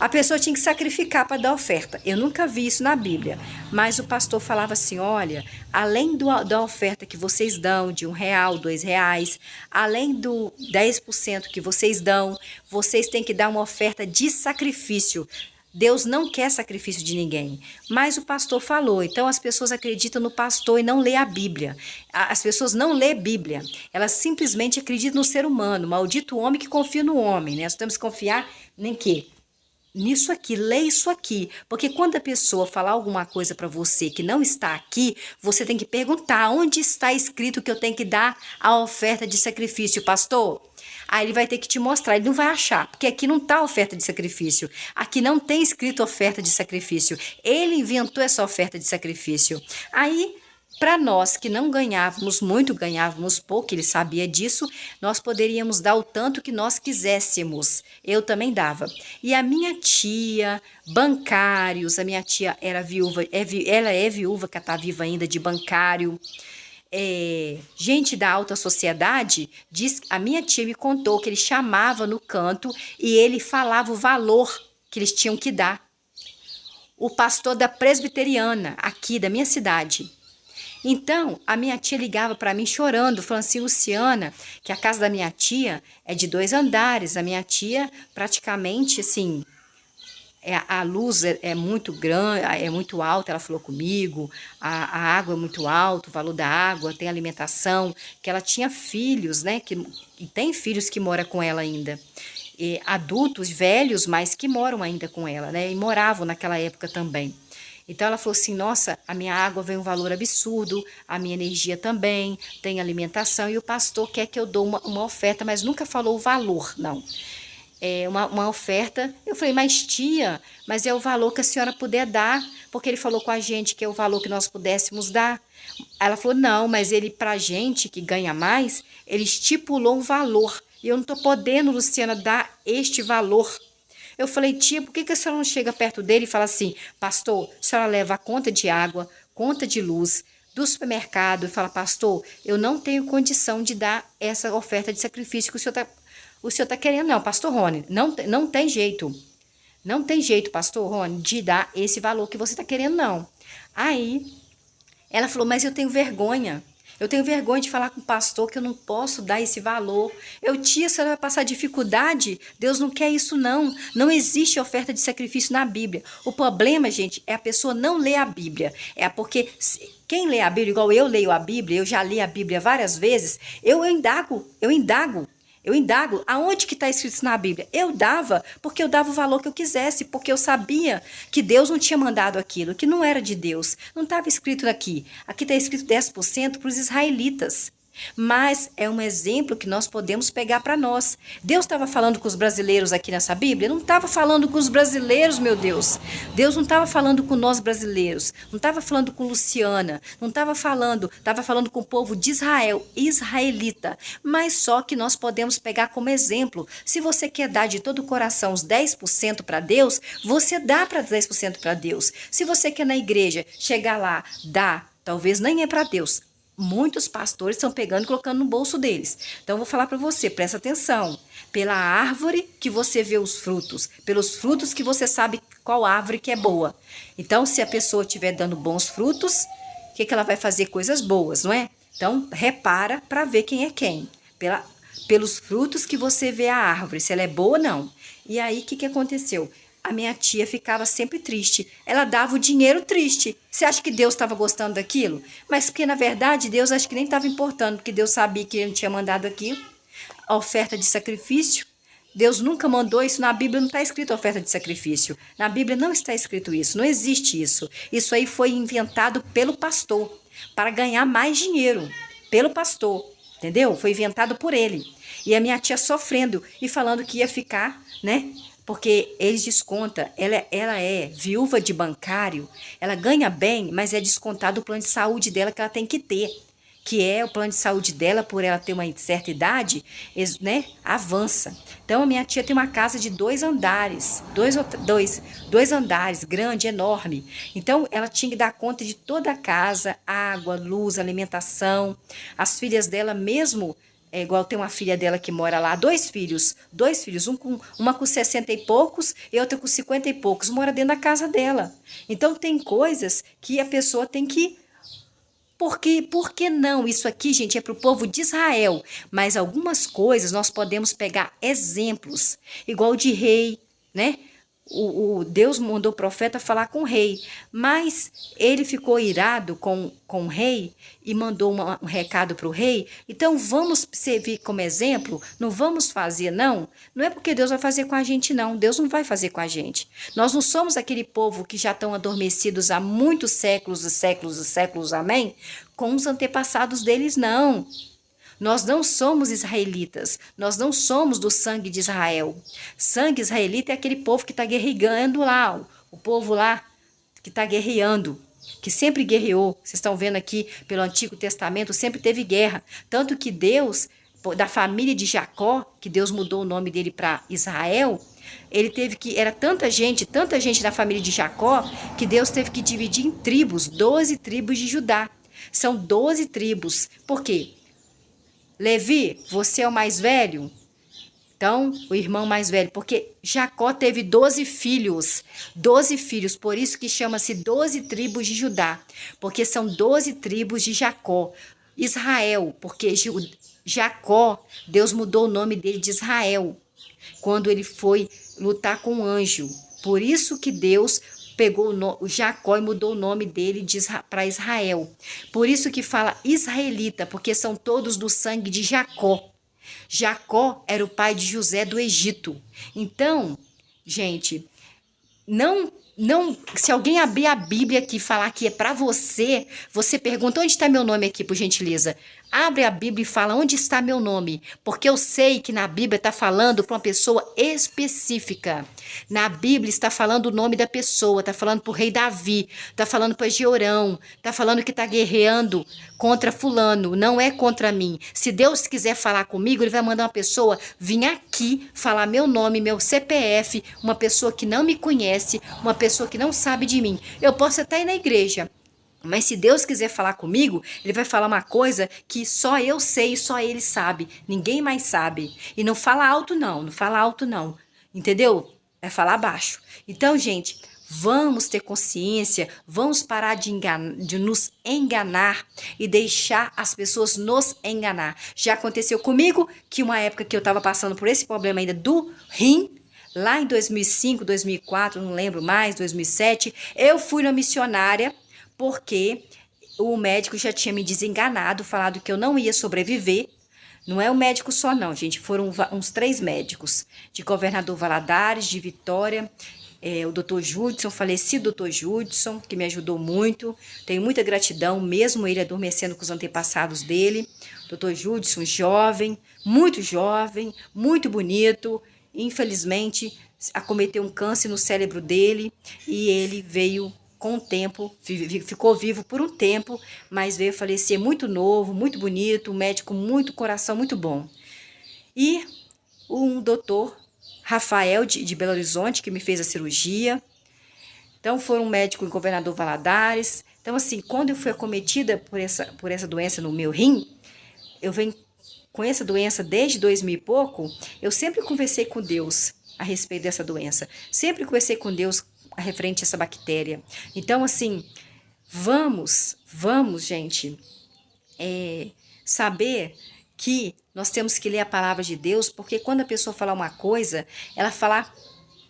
A pessoa tinha que sacrificar para dar oferta. Eu nunca vi isso na Bíblia, mas o pastor falava assim, olha, além da oferta que vocês dão, de R$ 1, R$ 2, além do 10% que vocês dão, vocês têm que dar uma oferta de sacrifício. Deus não quer sacrifício de ninguém, mas o pastor falou, então as pessoas acreditam no pastor e não lê a Bíblia. As pessoas não lê Bíblia, elas simplesmente acreditam no ser humano, maldito o homem que confia no homem, né? Nós temos que confiar em quê? Nisso aqui, lê isso aqui, porque quando a pessoa falar alguma coisa para você que não está aqui, você tem que perguntar onde está escrito que eu tenho que dar a oferta de sacrifício, pastor? Aí ele vai ter que te mostrar, ele não vai achar, porque aqui não está oferta de sacrifício, aqui não tem escrito oferta de sacrifício, ele inventou essa oferta de sacrifício. Aí, para nós que não ganhávamos muito, ganhávamos pouco, ele sabia disso, nós poderíamos dar o tanto que nós quiséssemos. Eu também dava. E a minha tia, bancários, a minha tia era viúva, ela é viúva, que está viva ainda, de bancário. Gente da alta sociedade, a minha tia me contou que ele chamava no canto e ele falava o valor que eles tinham que dar. O pastor da presbiteriana, aqui da minha cidade. Então, a minha tia ligava para mim chorando, falando assim, Luciana, que a casa da minha tia é de 2 andares. A minha tia, praticamente, assim, a luz é muito grande, é muito alta, ela falou comigo, a água é muito alta, o valor da água, tem alimentação, que ela tinha filhos, né, e tem filhos que moram com ela ainda. Adultos, velhos, mas que moram ainda com ela, né, e moravam naquela época também. Então ela falou assim, nossa, a minha água vem um valor absurdo, a minha energia também, tem alimentação, e o pastor quer que eu dou uma oferta, mas nunca falou o valor, não. Uma oferta, eu falei, mas tia, mas é o valor que a senhora puder dar, porque ele falou com a gente que é o valor que nós pudéssemos dar. Ela falou, não, mas ele, pra gente que ganha mais, ele estipulou um valor, e eu não estou podendo, Luciana, dar este valor. Eu falei, tia, por que a senhora não chega perto dele e fala assim, pastor, a senhora leva a conta de água, conta de luz, do supermercado, e fala, pastor, eu não tenho condição de dar essa oferta de sacrifício que o senhor tá querendo, não, pastor Rony, não tem jeito. Não tem jeito, pastor Rony, de dar esse valor que você está querendo, não. Aí, ela falou, mas eu tenho vergonha. Eu tenho vergonha de falar com o pastor que eu não posso dar esse valor. Tia, a senhora vai passar dificuldade? Deus não quer isso, não. Não existe oferta de sacrifício na Bíblia. O problema, gente, é a pessoa não ler a Bíblia. Porque quem lê a Bíblia, igual eu leio a Bíblia, eu já li a Bíblia várias vezes, eu indago. Aonde que está escrito isso na Bíblia? Eu dava, porque eu dava o valor que eu quisesse, porque eu sabia que Deus não tinha mandado aquilo, que não era de Deus. Não estava escrito aqui. Aqui está escrito 10% para os israelitas. Mas é um exemplo que nós podemos pegar para nós. Deus estava falando com os brasileiros aqui nessa Bíblia? Não estava falando com os brasileiros, meu Deus. Deus não estava falando com nós brasileiros, não estava falando com Luciana, não estava falando com o povo de Israel, israelita. Mas só que nós podemos pegar como exemplo. Se você quer dar de todo o coração os 10% para Deus, você dá para 10% para Deus. Se você quer na igreja chegar lá, dá, talvez nem é para Deus. Muitos pastores estão pegando e colocando no bolso deles. Então, eu vou falar para você, presta atenção. Pela árvore que você vê os frutos, pelos frutos que você sabe qual árvore que é boa. Então, se a pessoa estiver dando bons frutos, o que ela vai fazer? Coisas boas, não é? Então, repara para ver quem é quem. Pelos frutos que você vê a árvore, se ela é boa ou não. E aí, o que aconteceu? A minha tia ficava sempre triste. Ela dava o dinheiro triste. Você acha que Deus estava gostando daquilo? Mas porque, na verdade, Deus acho que nem estava importando, porque Deus sabia que ele não tinha mandado aquilo. A oferta de sacrifício. Deus nunca mandou isso. Na Bíblia não está escrito oferta de sacrifício. Na Bíblia não está escrito isso. Não existe isso. Isso aí foi inventado pelo pastor, para ganhar mais dinheiro. Pelo pastor, entendeu? Foi inventado por ele. E a minha tia sofrendo e falando que ia ficar, né? Porque eles descontam, ela é viúva de bancário, ela ganha bem, mas é descontado o plano de saúde dela que ela tem que ter. que é o plano de saúde dela, por ela ter uma certa idade, né, avança. Então, a minha tia tem uma casa de 2 andares, dois andares, grande, enorme. Então, ela tinha que dar conta de toda a casa, água, luz, alimentação. As filhas dela mesmo, igual tem uma filha dela que mora lá, dois filhos, uma com 60 e poucos e outra com 50 e poucos, mora dentro da casa dela. Então, tem coisas que a pessoa tem que por que não? Isso aqui, gente, é para o povo de Israel. Mas algumas coisas nós podemos pegar exemplos, igual de rei, né? O Deus mandou o profeta falar com o rei, mas ele ficou irado com o rei e mandou um recado para o rei. Então vamos servir como exemplo, não vamos fazer, não. Não é porque Deus vai fazer com a gente, não. Deus não vai fazer com a gente. Nós não somos aquele povo que já estão adormecidos há muitos séculos e séculos e séculos, amém? Com os antepassados deles, não. Nós não somos israelitas, nós não somos do sangue de Israel. Sangue israelita é aquele povo que está guerreando lá, o povo lá que está guerreando, que sempre guerreou. Vocês estão vendo aqui pelo Antigo Testamento, sempre teve guerra. Tanto que Deus, da família de Jacó, que Deus mudou o nome dele para Israel, ele teve que, era tanta gente da família de Jacó, que Deus teve que dividir em tribos, 12 tribos de Judá. São 12 tribos. Por quê? Levi, você é o mais velho? Então, o irmão mais velho, porque Jacó teve 12 filhos, por isso que chama-se 12 tribos de Judá, porque são 12 tribos de Jacó. Israel, porque Jacó, Deus mudou o nome dele de Israel, quando ele foi lutar com o anjo. Por isso que Deus pegou o Jacó e mudou o nome dele para Israel. Por isso que fala israelita, porque são todos do sangue de Jacó. Jacó era o pai de José do Egito. Então, gente, não, se alguém abrir a Bíblia aqui e falar que é para você, você pergunta: onde está meu nome aqui, por gentileza? Abre a Bíblia e fala: onde está meu nome? Porque eu sei que na Bíblia está falando para uma pessoa específica. Na Bíblia está falando o nome da pessoa, está falando para o rei Davi, está falando para Jeorão, está falando que está guerreando contra fulano, não é contra mim. Se Deus quiser falar comigo, ele vai mandar uma pessoa vir aqui falar meu nome, meu CPF, uma pessoa que não me conhece, uma pessoa que não sabe de mim. Eu posso até ir na igreja, mas se Deus quiser falar comigo, ele vai falar uma coisa que só eu sei e só ele sabe. Ninguém mais sabe. E não fala alto não, não fala alto não. Entendeu? É falar baixo. Então, gente, vamos ter consciência, vamos parar de nos enganar e deixar as pessoas nos enganar. Já aconteceu comigo que uma época que eu estava passando por esse problema ainda do rim, lá em 2005, 2004, não lembro mais, 2007, eu fui na missionária, porque o médico já tinha me desenganado, falado que eu não ia sobreviver. Não é o médico só não, gente, foram uns 3 médicos, de Governador Valadares, de Vitória, o doutor Judson, falecido doutor Judson, que me ajudou muito, tenho muita gratidão, mesmo ele adormecendo com os antepassados dele. Doutor Judson, jovem, muito bonito, infelizmente acometeu um câncer no cérebro dele e ele veio com o tempo, ficou vivo por um tempo, mas veio falecer muito novo, muito bonito, um médico muito, coração muito bom. E um doutor Rafael de Belo Horizonte, que me fez a cirurgia. Então, foi um médico em Governador Valadares. Então, assim, quando eu fui acometida por essa doença no meu rim, eu venho com essa doença desde 2000 e pouco, eu sempre conversei com Deus a respeito dessa doença. Sempre conversei com Deus referente a essa bactéria. Então, assim, vamos, gente, saber que nós temos que ler a palavra de Deus, porque quando a pessoa falar uma coisa, ela falar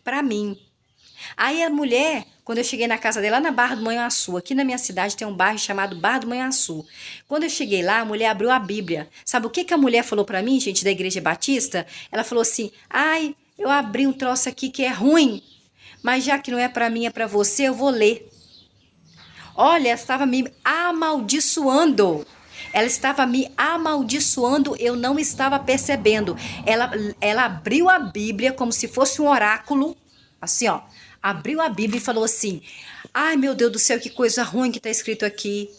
para mim. Aí a mulher, quando eu cheguei na casa dela, lá na Barra do Manhuaçu, aqui na minha cidade tem um bairro chamado Barra do Manhuaçu. Quando eu cheguei lá, a mulher abriu a Bíblia. Sabe o que a mulher falou para mim, gente, da Igreja Batista? Ela falou assim: ai, eu abri um troço aqui que é ruim, mas já que não é para mim, é para você, eu vou ler. Olha, ela estava me amaldiçoando. Ela estava me amaldiçoando, eu não estava percebendo. Ela abriu a Bíblia como se fosse um oráculo, assim, ó. Abriu a Bíblia e falou assim: ai, meu Deus do céu, que coisa ruim que está escrito aqui.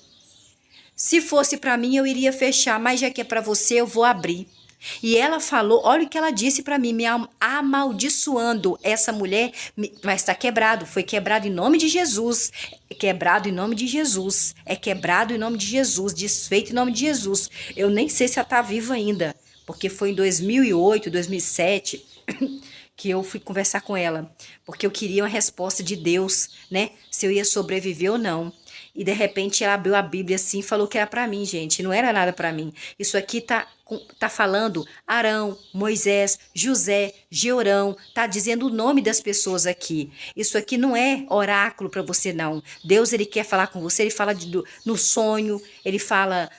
Se fosse para mim, eu iria fechar, mas já que é para você, eu vou abrir. E ela falou, olha o que ela disse para mim, me amaldiçoando. Essa mulher, mas está quebrado, foi quebrado em nome de Jesus. É quebrado em nome de Jesus. É quebrado em nome de Jesus, desfeito em nome de Jesus. Eu nem sei se ela está viva ainda, porque foi em 2008, 2007 que eu fui conversar com ela, porque eu queria uma resposta de Deus, né? Se eu ia sobreviver ou não. E de repente ela abriu a Bíblia assim e falou que era para mim, gente. Não era nada para mim. Isso aqui tá falando Arão, Moisés, José, Georão. Tá dizendo o nome das pessoas aqui. Isso aqui não é oráculo para você, não. Deus, ele quer falar com você, ele fala no sonho, ele fala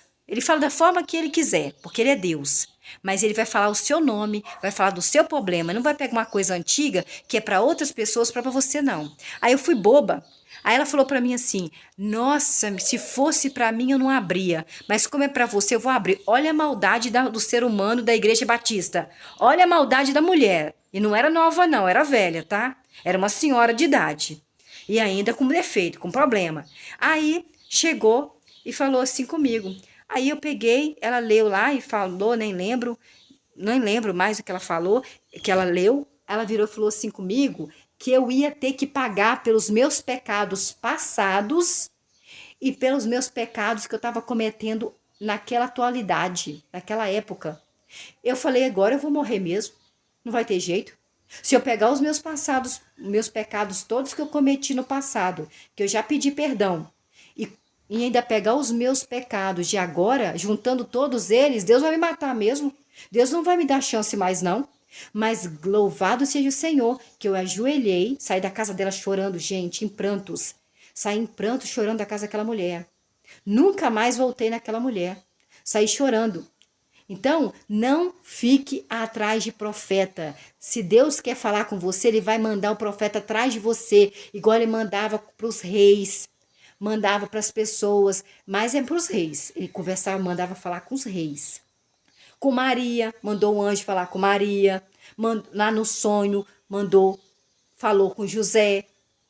da forma que ele quiser, porque ele é Deus. Mas ele vai falar o seu nome, vai falar do seu problema. Não vai pegar uma coisa antiga que é para outras pessoas, para você não. Aí eu fui boba. Aí ela falou para mim assim: nossa, se fosse para mim eu não abria, mas como é para você eu vou abrir. Olha a maldade do ser humano da Igreja Batista. Olha a maldade da mulher. E não era nova não, era velha, tá? Era uma senhora de idade. E ainda com defeito, com problema. Aí chegou e falou assim comigo. Aí eu peguei, ela leu lá e falou, nem lembro mais o que ela falou, que ela leu. Ela virou e falou assim comigo que eu ia ter que pagar pelos meus pecados passados e pelos meus pecados que eu estava cometendo naquela atualidade, naquela época. Eu falei, agora eu vou morrer mesmo, não vai ter jeito. Se eu pegar os meus passados, meus pecados todos que eu cometi no passado, que eu já pedi perdão, e ainda pegar os meus pecados de agora, juntando todos eles, Deus vai me matar mesmo. Deus não vai me dar chance mais, não. Mas louvado seja o Senhor, que eu ajoelhei, saí da casa dela chorando, gente, em prantos. Saí em prantos, chorando da casa daquela mulher. Nunca mais voltei naquela mulher. Saí chorando. Então, não fique atrás de profeta. Se Deus quer falar com você, ele vai mandar o profeta atrás de você, igual ele mandava para os reis, mandava para as pessoas, mas é para os reis. Ele conversava, mandava falar com os reis. Com Maria, mandou um anjo falar com Maria. Lá no sonho, falou com José,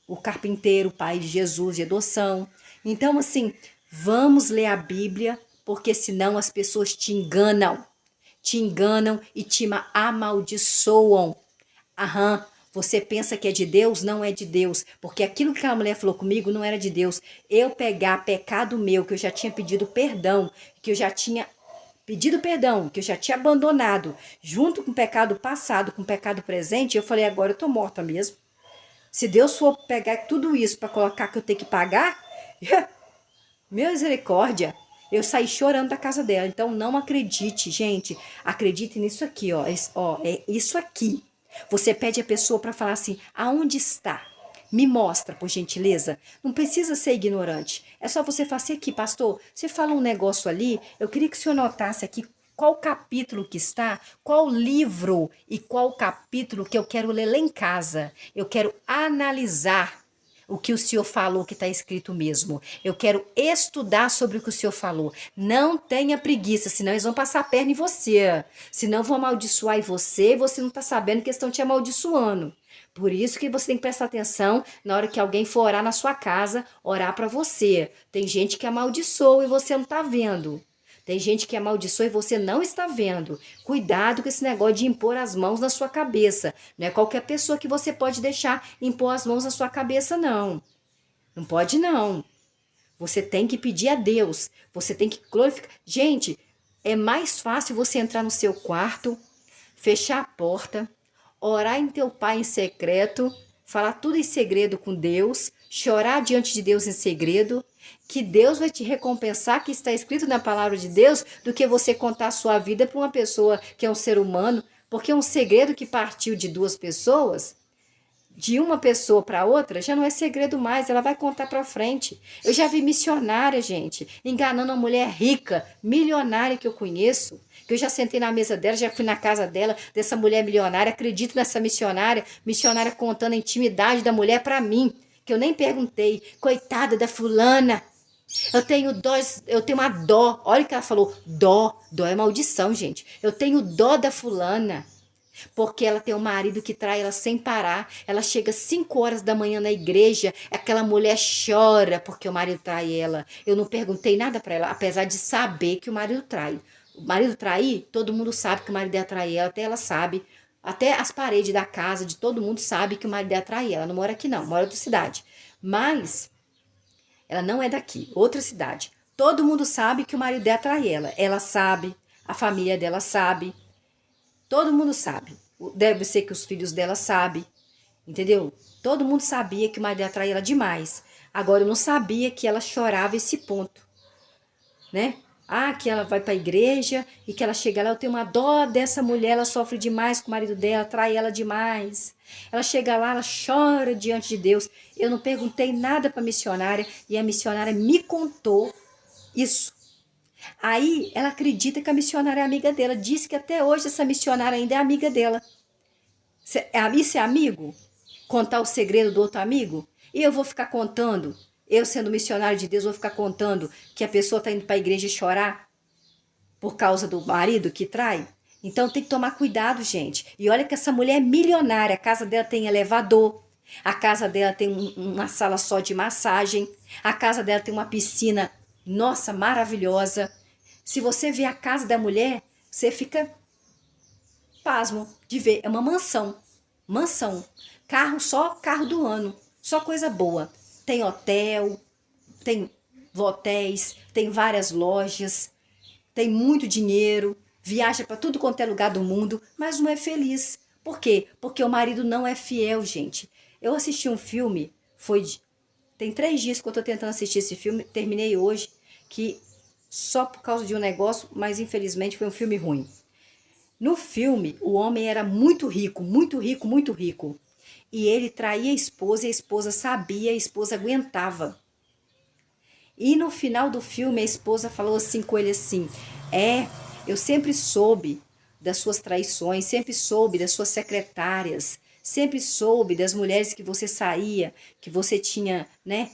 o carpinteiro, pai de Jesus, de adoção. Então, assim, vamos ler a Bíblia, porque senão as pessoas te enganam e te amaldiçoam. Aham, você pensa que é de Deus? Não é de Deus, porque aquilo que aquela mulher falou comigo não era de Deus. Eu pegar pecado meu, que eu já tinha pedido perdão, que eu já tinha abandonado, junto com o pecado passado, com o pecado presente, eu falei, agora eu tô morta mesmo. Se Deus for pegar tudo isso para colocar que eu tenho que pagar, misericórdia. Eu saí chorando da casa dela. Então não acredite, gente. Acredite nisso aqui, ó. É isso aqui. Você pede a pessoa para falar assim: aonde está? Me mostra, por gentileza. Não precisa ser ignorante. É só você fazer aqui, pastor. Você fala um negócio ali, eu queria que o senhor notasse aqui qual capítulo que está, qual livro e qual capítulo que eu quero ler lá em casa. Eu quero analisar o que o senhor falou que está escrito mesmo. Eu quero estudar sobre o que o senhor falou. Não tenha preguiça, senão eles vão passar a perna em você. Senão vão amaldiçoar em você e você não está sabendo que eles estão te amaldiçoando. Por isso que você tem que prestar atenção na hora que alguém for orar na sua casa, orar para você. Tem gente que amaldiçoa e você não está vendo. Tem gente que amaldiçoa e você não está vendo. Cuidado com esse negócio de impor as mãos na sua cabeça. Não é qualquer pessoa que você pode deixar impor as mãos na sua cabeça, não. Não pode, não. Você tem que pedir a Deus. Você tem que glorificar. Gente, é mais fácil você entrar no seu quarto, fechar a porta, orar em teu pai em secreto, falar tudo em segredo com Deus, chorar diante de Deus em segredo, que Deus vai te recompensar, que está escrito na palavra de Deus, do que você contar a sua vida para uma pessoa que é um ser humano, porque um segredo que partiu de duas pessoas, de uma pessoa para outra, já não é segredo mais, ela vai contar para frente. Eu já vi missionária, gente, enganando uma mulher rica, milionária que eu conheço, que eu já sentei na mesa dela, já fui na casa dela, dessa mulher milionária, acredito nessa missionária contando a intimidade da mulher para mim, que eu nem perguntei, coitada da fulana, eu tenho uma dó, olha o que ela falou, dó é maldição, gente, eu tenho dó da fulana, Porque ela tem um marido que trai ela sem parar. Ela chega 5 horas da manhã na igreja, aquela mulher chora porque o marido trai ela. Eu não perguntei nada para ela, apesar de saber que o marido trai. O marido trair, todo mundo sabe que o marido dela trai ela, até ela sabe. Até as paredes da casa de todo mundo sabe que o marido dela trai ela. Ela não mora aqui não, mora em outra cidade. Mas ela não é daqui, outra cidade. Todo mundo sabe que o marido dela trai ela. Ela sabe, a família dela sabe. Todo mundo sabe. Deve ser que os filhos dela sabem, entendeu? Todo mundo sabia que o marido dela traía ela demais. Agora eu não sabia que ela chorava esse ponto, né? Ah, que ela vai para a igreja e que ela chega lá, eu tenho uma dó dessa mulher, ela sofre demais com o marido dela, trai ela demais. Ela chega lá, ela chora diante de Deus. Eu não perguntei nada para a missionária e a missionária me contou isso. Aí ela acredita que a missionária é amiga dela. Diz que até hoje essa missionária ainda é amiga dela. Isso é amigo? Contar o segredo do outro amigo? E eu vou ficar contando, eu sendo missionário de Deus, vou ficar contando que a pessoa está indo para a igreja chorar por causa do marido que trai? Então tem que tomar cuidado, gente. E olha que essa mulher é milionária. A casa dela tem elevador. A casa dela tem uma sala só de massagem. A casa dela tem uma piscina, nossa, maravilhosa. Se você vê a casa da mulher, você fica pasmo de ver. É uma mansão. Mansão. Carro, só carro do ano. Só coisa boa. Tem hotel, tem hotéis, tem várias lojas, tem muito dinheiro, viaja para tudo quanto é lugar do mundo, mas não é feliz. Por quê? Porque o marido não é fiel, gente. Eu assisti um filme, tem 3 dias que eu tô tentando assistir esse filme, terminei hoje, que só por causa de um negócio, mas infelizmente foi um filme ruim. No filme, o homem era muito rico, muito rico, muito rico. E ele traía a esposa sabia, a esposa aguentava. E no final do filme, a esposa falou assim com ele assim: eu sempre soube das suas traições, sempre soube das suas secretárias, sempre soube das mulheres que você saía, que você tinha, né,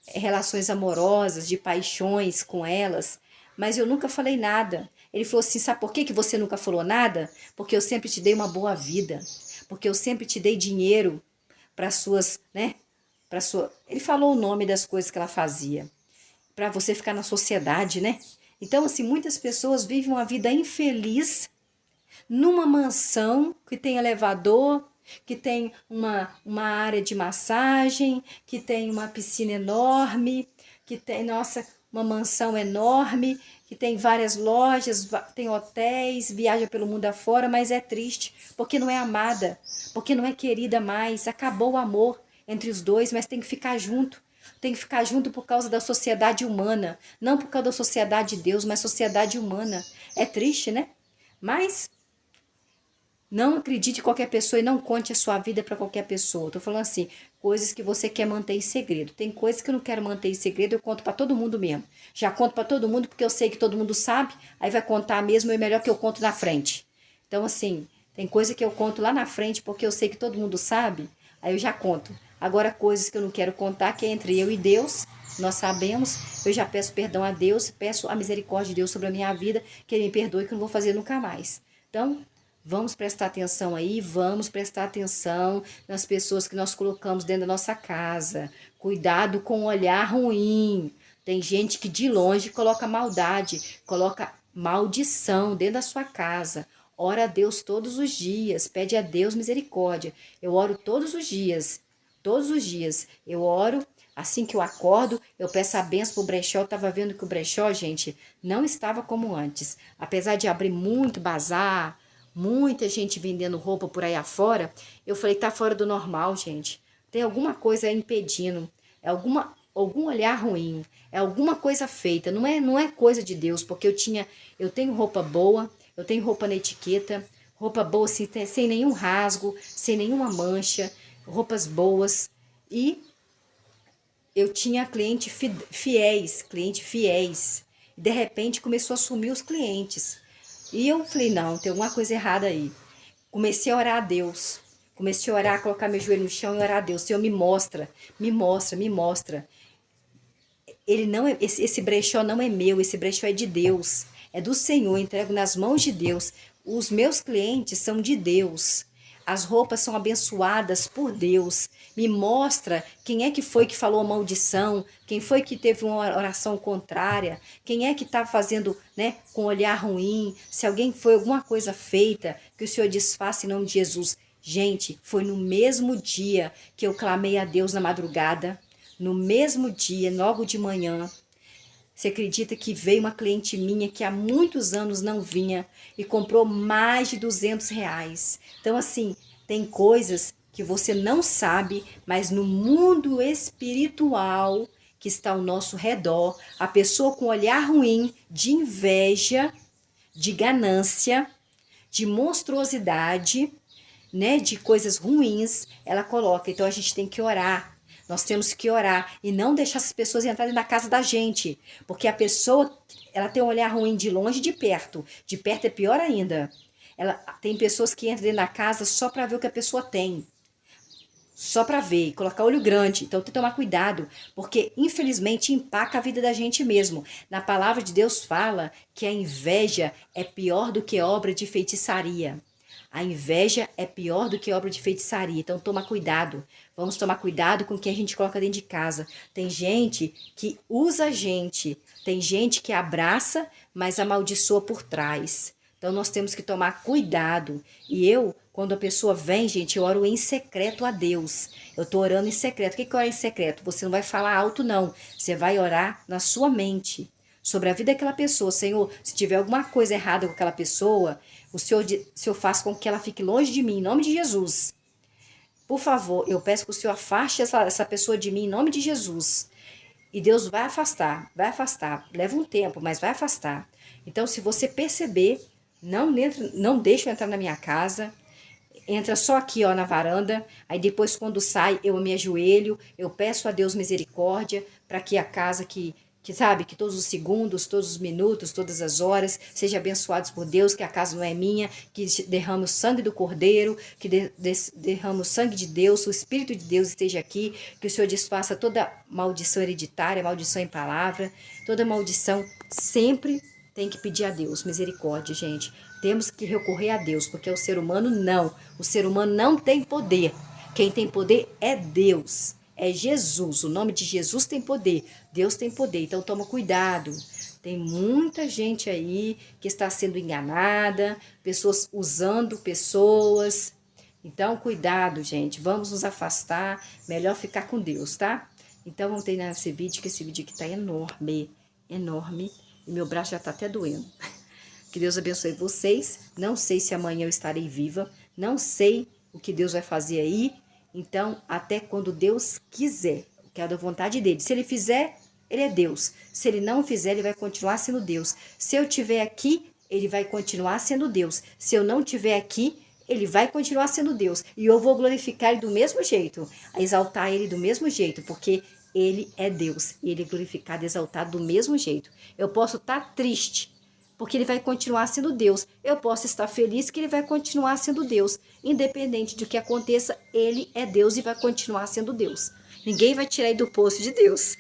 relações amorosas, de paixões com elas, mas eu nunca falei nada. Ele falou assim: sabe por que você nunca falou nada? Porque eu sempre te dei uma boa vida, porque eu sempre te dei dinheiro para suas, né, para sua. Ele falou o nome das coisas que ela fazia, para você ficar na sociedade, né? Então, assim, muitas pessoas vivem uma vida infeliz numa mansão que tem elevador, que tem uma área de massagem, que tem uma piscina enorme, que tem, nossa, uma mansão enorme, que tem várias lojas, tem hotéis, viaja pelo mundo afora, mas é triste, porque não é amada, porque não é querida mais, acabou o amor entre os dois, mas tem que ficar junto. Tem que ficar junto por causa da sociedade humana, não por causa da sociedade de Deus, mas sociedade humana. É triste, né? Mas não acredite em qualquer pessoa e não conte a sua vida para qualquer pessoa. Tô falando assim, coisas que você quer manter em segredo. Tem coisas que eu não quero manter em segredo, eu conto para todo mundo mesmo. Já conto para todo mundo porque eu sei que todo mundo sabe, aí vai contar mesmo, é melhor que eu conto na frente. Então assim, tem coisa que eu conto lá na frente porque eu sei que todo mundo sabe, aí eu já conto. Agora coisas que eu não quero contar, que é entre eu e Deus, nós sabemos, eu já peço perdão a Deus, peço a misericórdia de Deus sobre a minha vida, que Ele me perdoe, que eu não vou fazer nunca mais. Então, vamos prestar atenção aí, vamos prestar atenção nas pessoas que nós colocamos dentro da nossa casa. Cuidado com o olhar ruim. Tem gente que de longe coloca maldade, coloca maldição dentro da sua casa. Ora a Deus todos os dias, pede a Deus misericórdia. Eu oro todos os dias, todos os dias. Eu oro, assim que eu acordo, eu peço a benção pro brechó. Eu estava vendo que o brechó, gente, não estava como antes. Apesar de abrir muito bazar, muita gente vendendo roupa por aí afora, eu falei, tá fora do normal, gente. Tem alguma coisa impedindo, é algum olhar ruim, é alguma coisa feita, não é coisa de Deus, porque eu tenho roupa boa, eu tenho roupa na etiqueta, roupa boa sem nenhum rasgo, sem nenhuma mancha, roupas boas, e eu tinha clientes fiéis, e de repente começou a sumir os clientes. E eu falei, não, tem alguma coisa errada aí. Comecei a orar a Deus. Comecei a orar, colocar meu joelho no chão e orar a Deus. Senhor, me mostra, me mostra, me mostra. Ele não esse brechó não é meu, esse brechó é de Deus. É do Senhor, entrego nas mãos de Deus. Os meus clientes são de Deus. As roupas são abençoadas por Deus. Me mostra quem é que foi que falou a maldição, quem foi que teve uma oração contrária, quem é que está fazendo, né, com olhar ruim, se alguém foi alguma coisa feita, que o Senhor desfaça em nome de Jesus. Gente, foi no mesmo dia que eu clamei a Deus na madrugada, no mesmo dia, logo de manhã. Você acredita que veio uma cliente minha que há muitos anos não vinha e comprou mais de R$ 200? Então, assim, tem coisas que você não sabe, mas no mundo espiritual que está ao nosso redor, a pessoa com olhar ruim, de inveja, de ganância, de monstruosidade, né, de coisas ruins, ela coloca. Então a gente tem que orar. Nós temos que orar e não deixar essas pessoas entrarem na casa da gente, porque a pessoa, ela tem um olhar ruim de longe e de perto. De perto é pior ainda. Ela tem pessoas que entram dentro da casa só para ver o que a pessoa tem. Só para ver, colocar olho grande. Então tem que tomar cuidado, porque infelizmente empaca a vida da gente mesmo. Na palavra de Deus fala que a inveja é pior do que obra de feitiçaria. A inveja é pior do que obra de feitiçaria. Então toma cuidado. Vamos tomar cuidado com o que a gente coloca dentro de casa. Tem gente que usa a gente. Tem gente que abraça, mas amaldiçoa por trás. Então nós temos que tomar cuidado. E eu, quando a pessoa vem, gente, eu oro em secreto a Deus. Eu tô orando em secreto. O que é orar em secreto? Você não vai falar alto, não. Você vai orar na sua mente sobre a vida daquela pessoa. Senhor, se tiver alguma coisa errada com aquela pessoa, o Senhor faz com que ela fique longe de mim, em nome de Jesus. Por favor, eu peço que o Senhor afaste essa pessoa de mim, em nome de Jesus. E Deus vai afastar, vai afastar. Leva um tempo, mas vai afastar. Então, se você perceber, não deixa eu entrar na minha casa. Entra só aqui, ó, na varanda. Aí depois, quando sai, eu me ajoelho. Eu peço a Deus misericórdia para que a casa sabe, que todos os segundos, todos os minutos, todas as horas sejam abençoados por Deus, que a casa não é minha, que derrame o sangue do Cordeiro, que derrame o sangue de Deus, o Espírito de Deus esteja aqui, que o Senhor desfaça toda maldição hereditária, maldição em palavra, toda maldição. Sempre tem que pedir a Deus misericórdia, gente. Temos que recorrer a Deus, porque o ser humano não. O ser humano não tem poder. Quem tem poder é Deus. É Jesus. O nome de Jesus tem poder. Deus tem poder. Então toma cuidado. Tem muita gente aí que está sendo enganada, pessoas usando pessoas. Então cuidado, gente. Vamos nos afastar. Melhor ficar com Deus, tá? Então vamos terminar esse vídeo, que esse vídeo aqui tá enorme. Enorme. E meu braço já tá até doendo. Que Deus abençoe vocês. Não sei se amanhã eu estarei viva. Não sei o que Deus vai fazer aí. Então, até quando Deus quiser. Que é da vontade dele. Se ele fizer, ele é Deus. Se ele não fizer, ele vai continuar sendo Deus. Se eu estiver aqui, ele vai continuar sendo Deus. Se eu não estiver aqui, ele vai continuar sendo Deus. E eu vou glorificar ele do mesmo jeito. Exaltar ele do mesmo jeito. Porque ele é Deus. E ele é glorificado e exaltado do mesmo jeito. Eu posso estar triste, porque ele vai continuar sendo Deus. Eu posso estar feliz, que ele vai continuar sendo Deus. Independente do que aconteça, ele é Deus e vai continuar sendo Deus. Ninguém vai tirar ele do posto de Deus.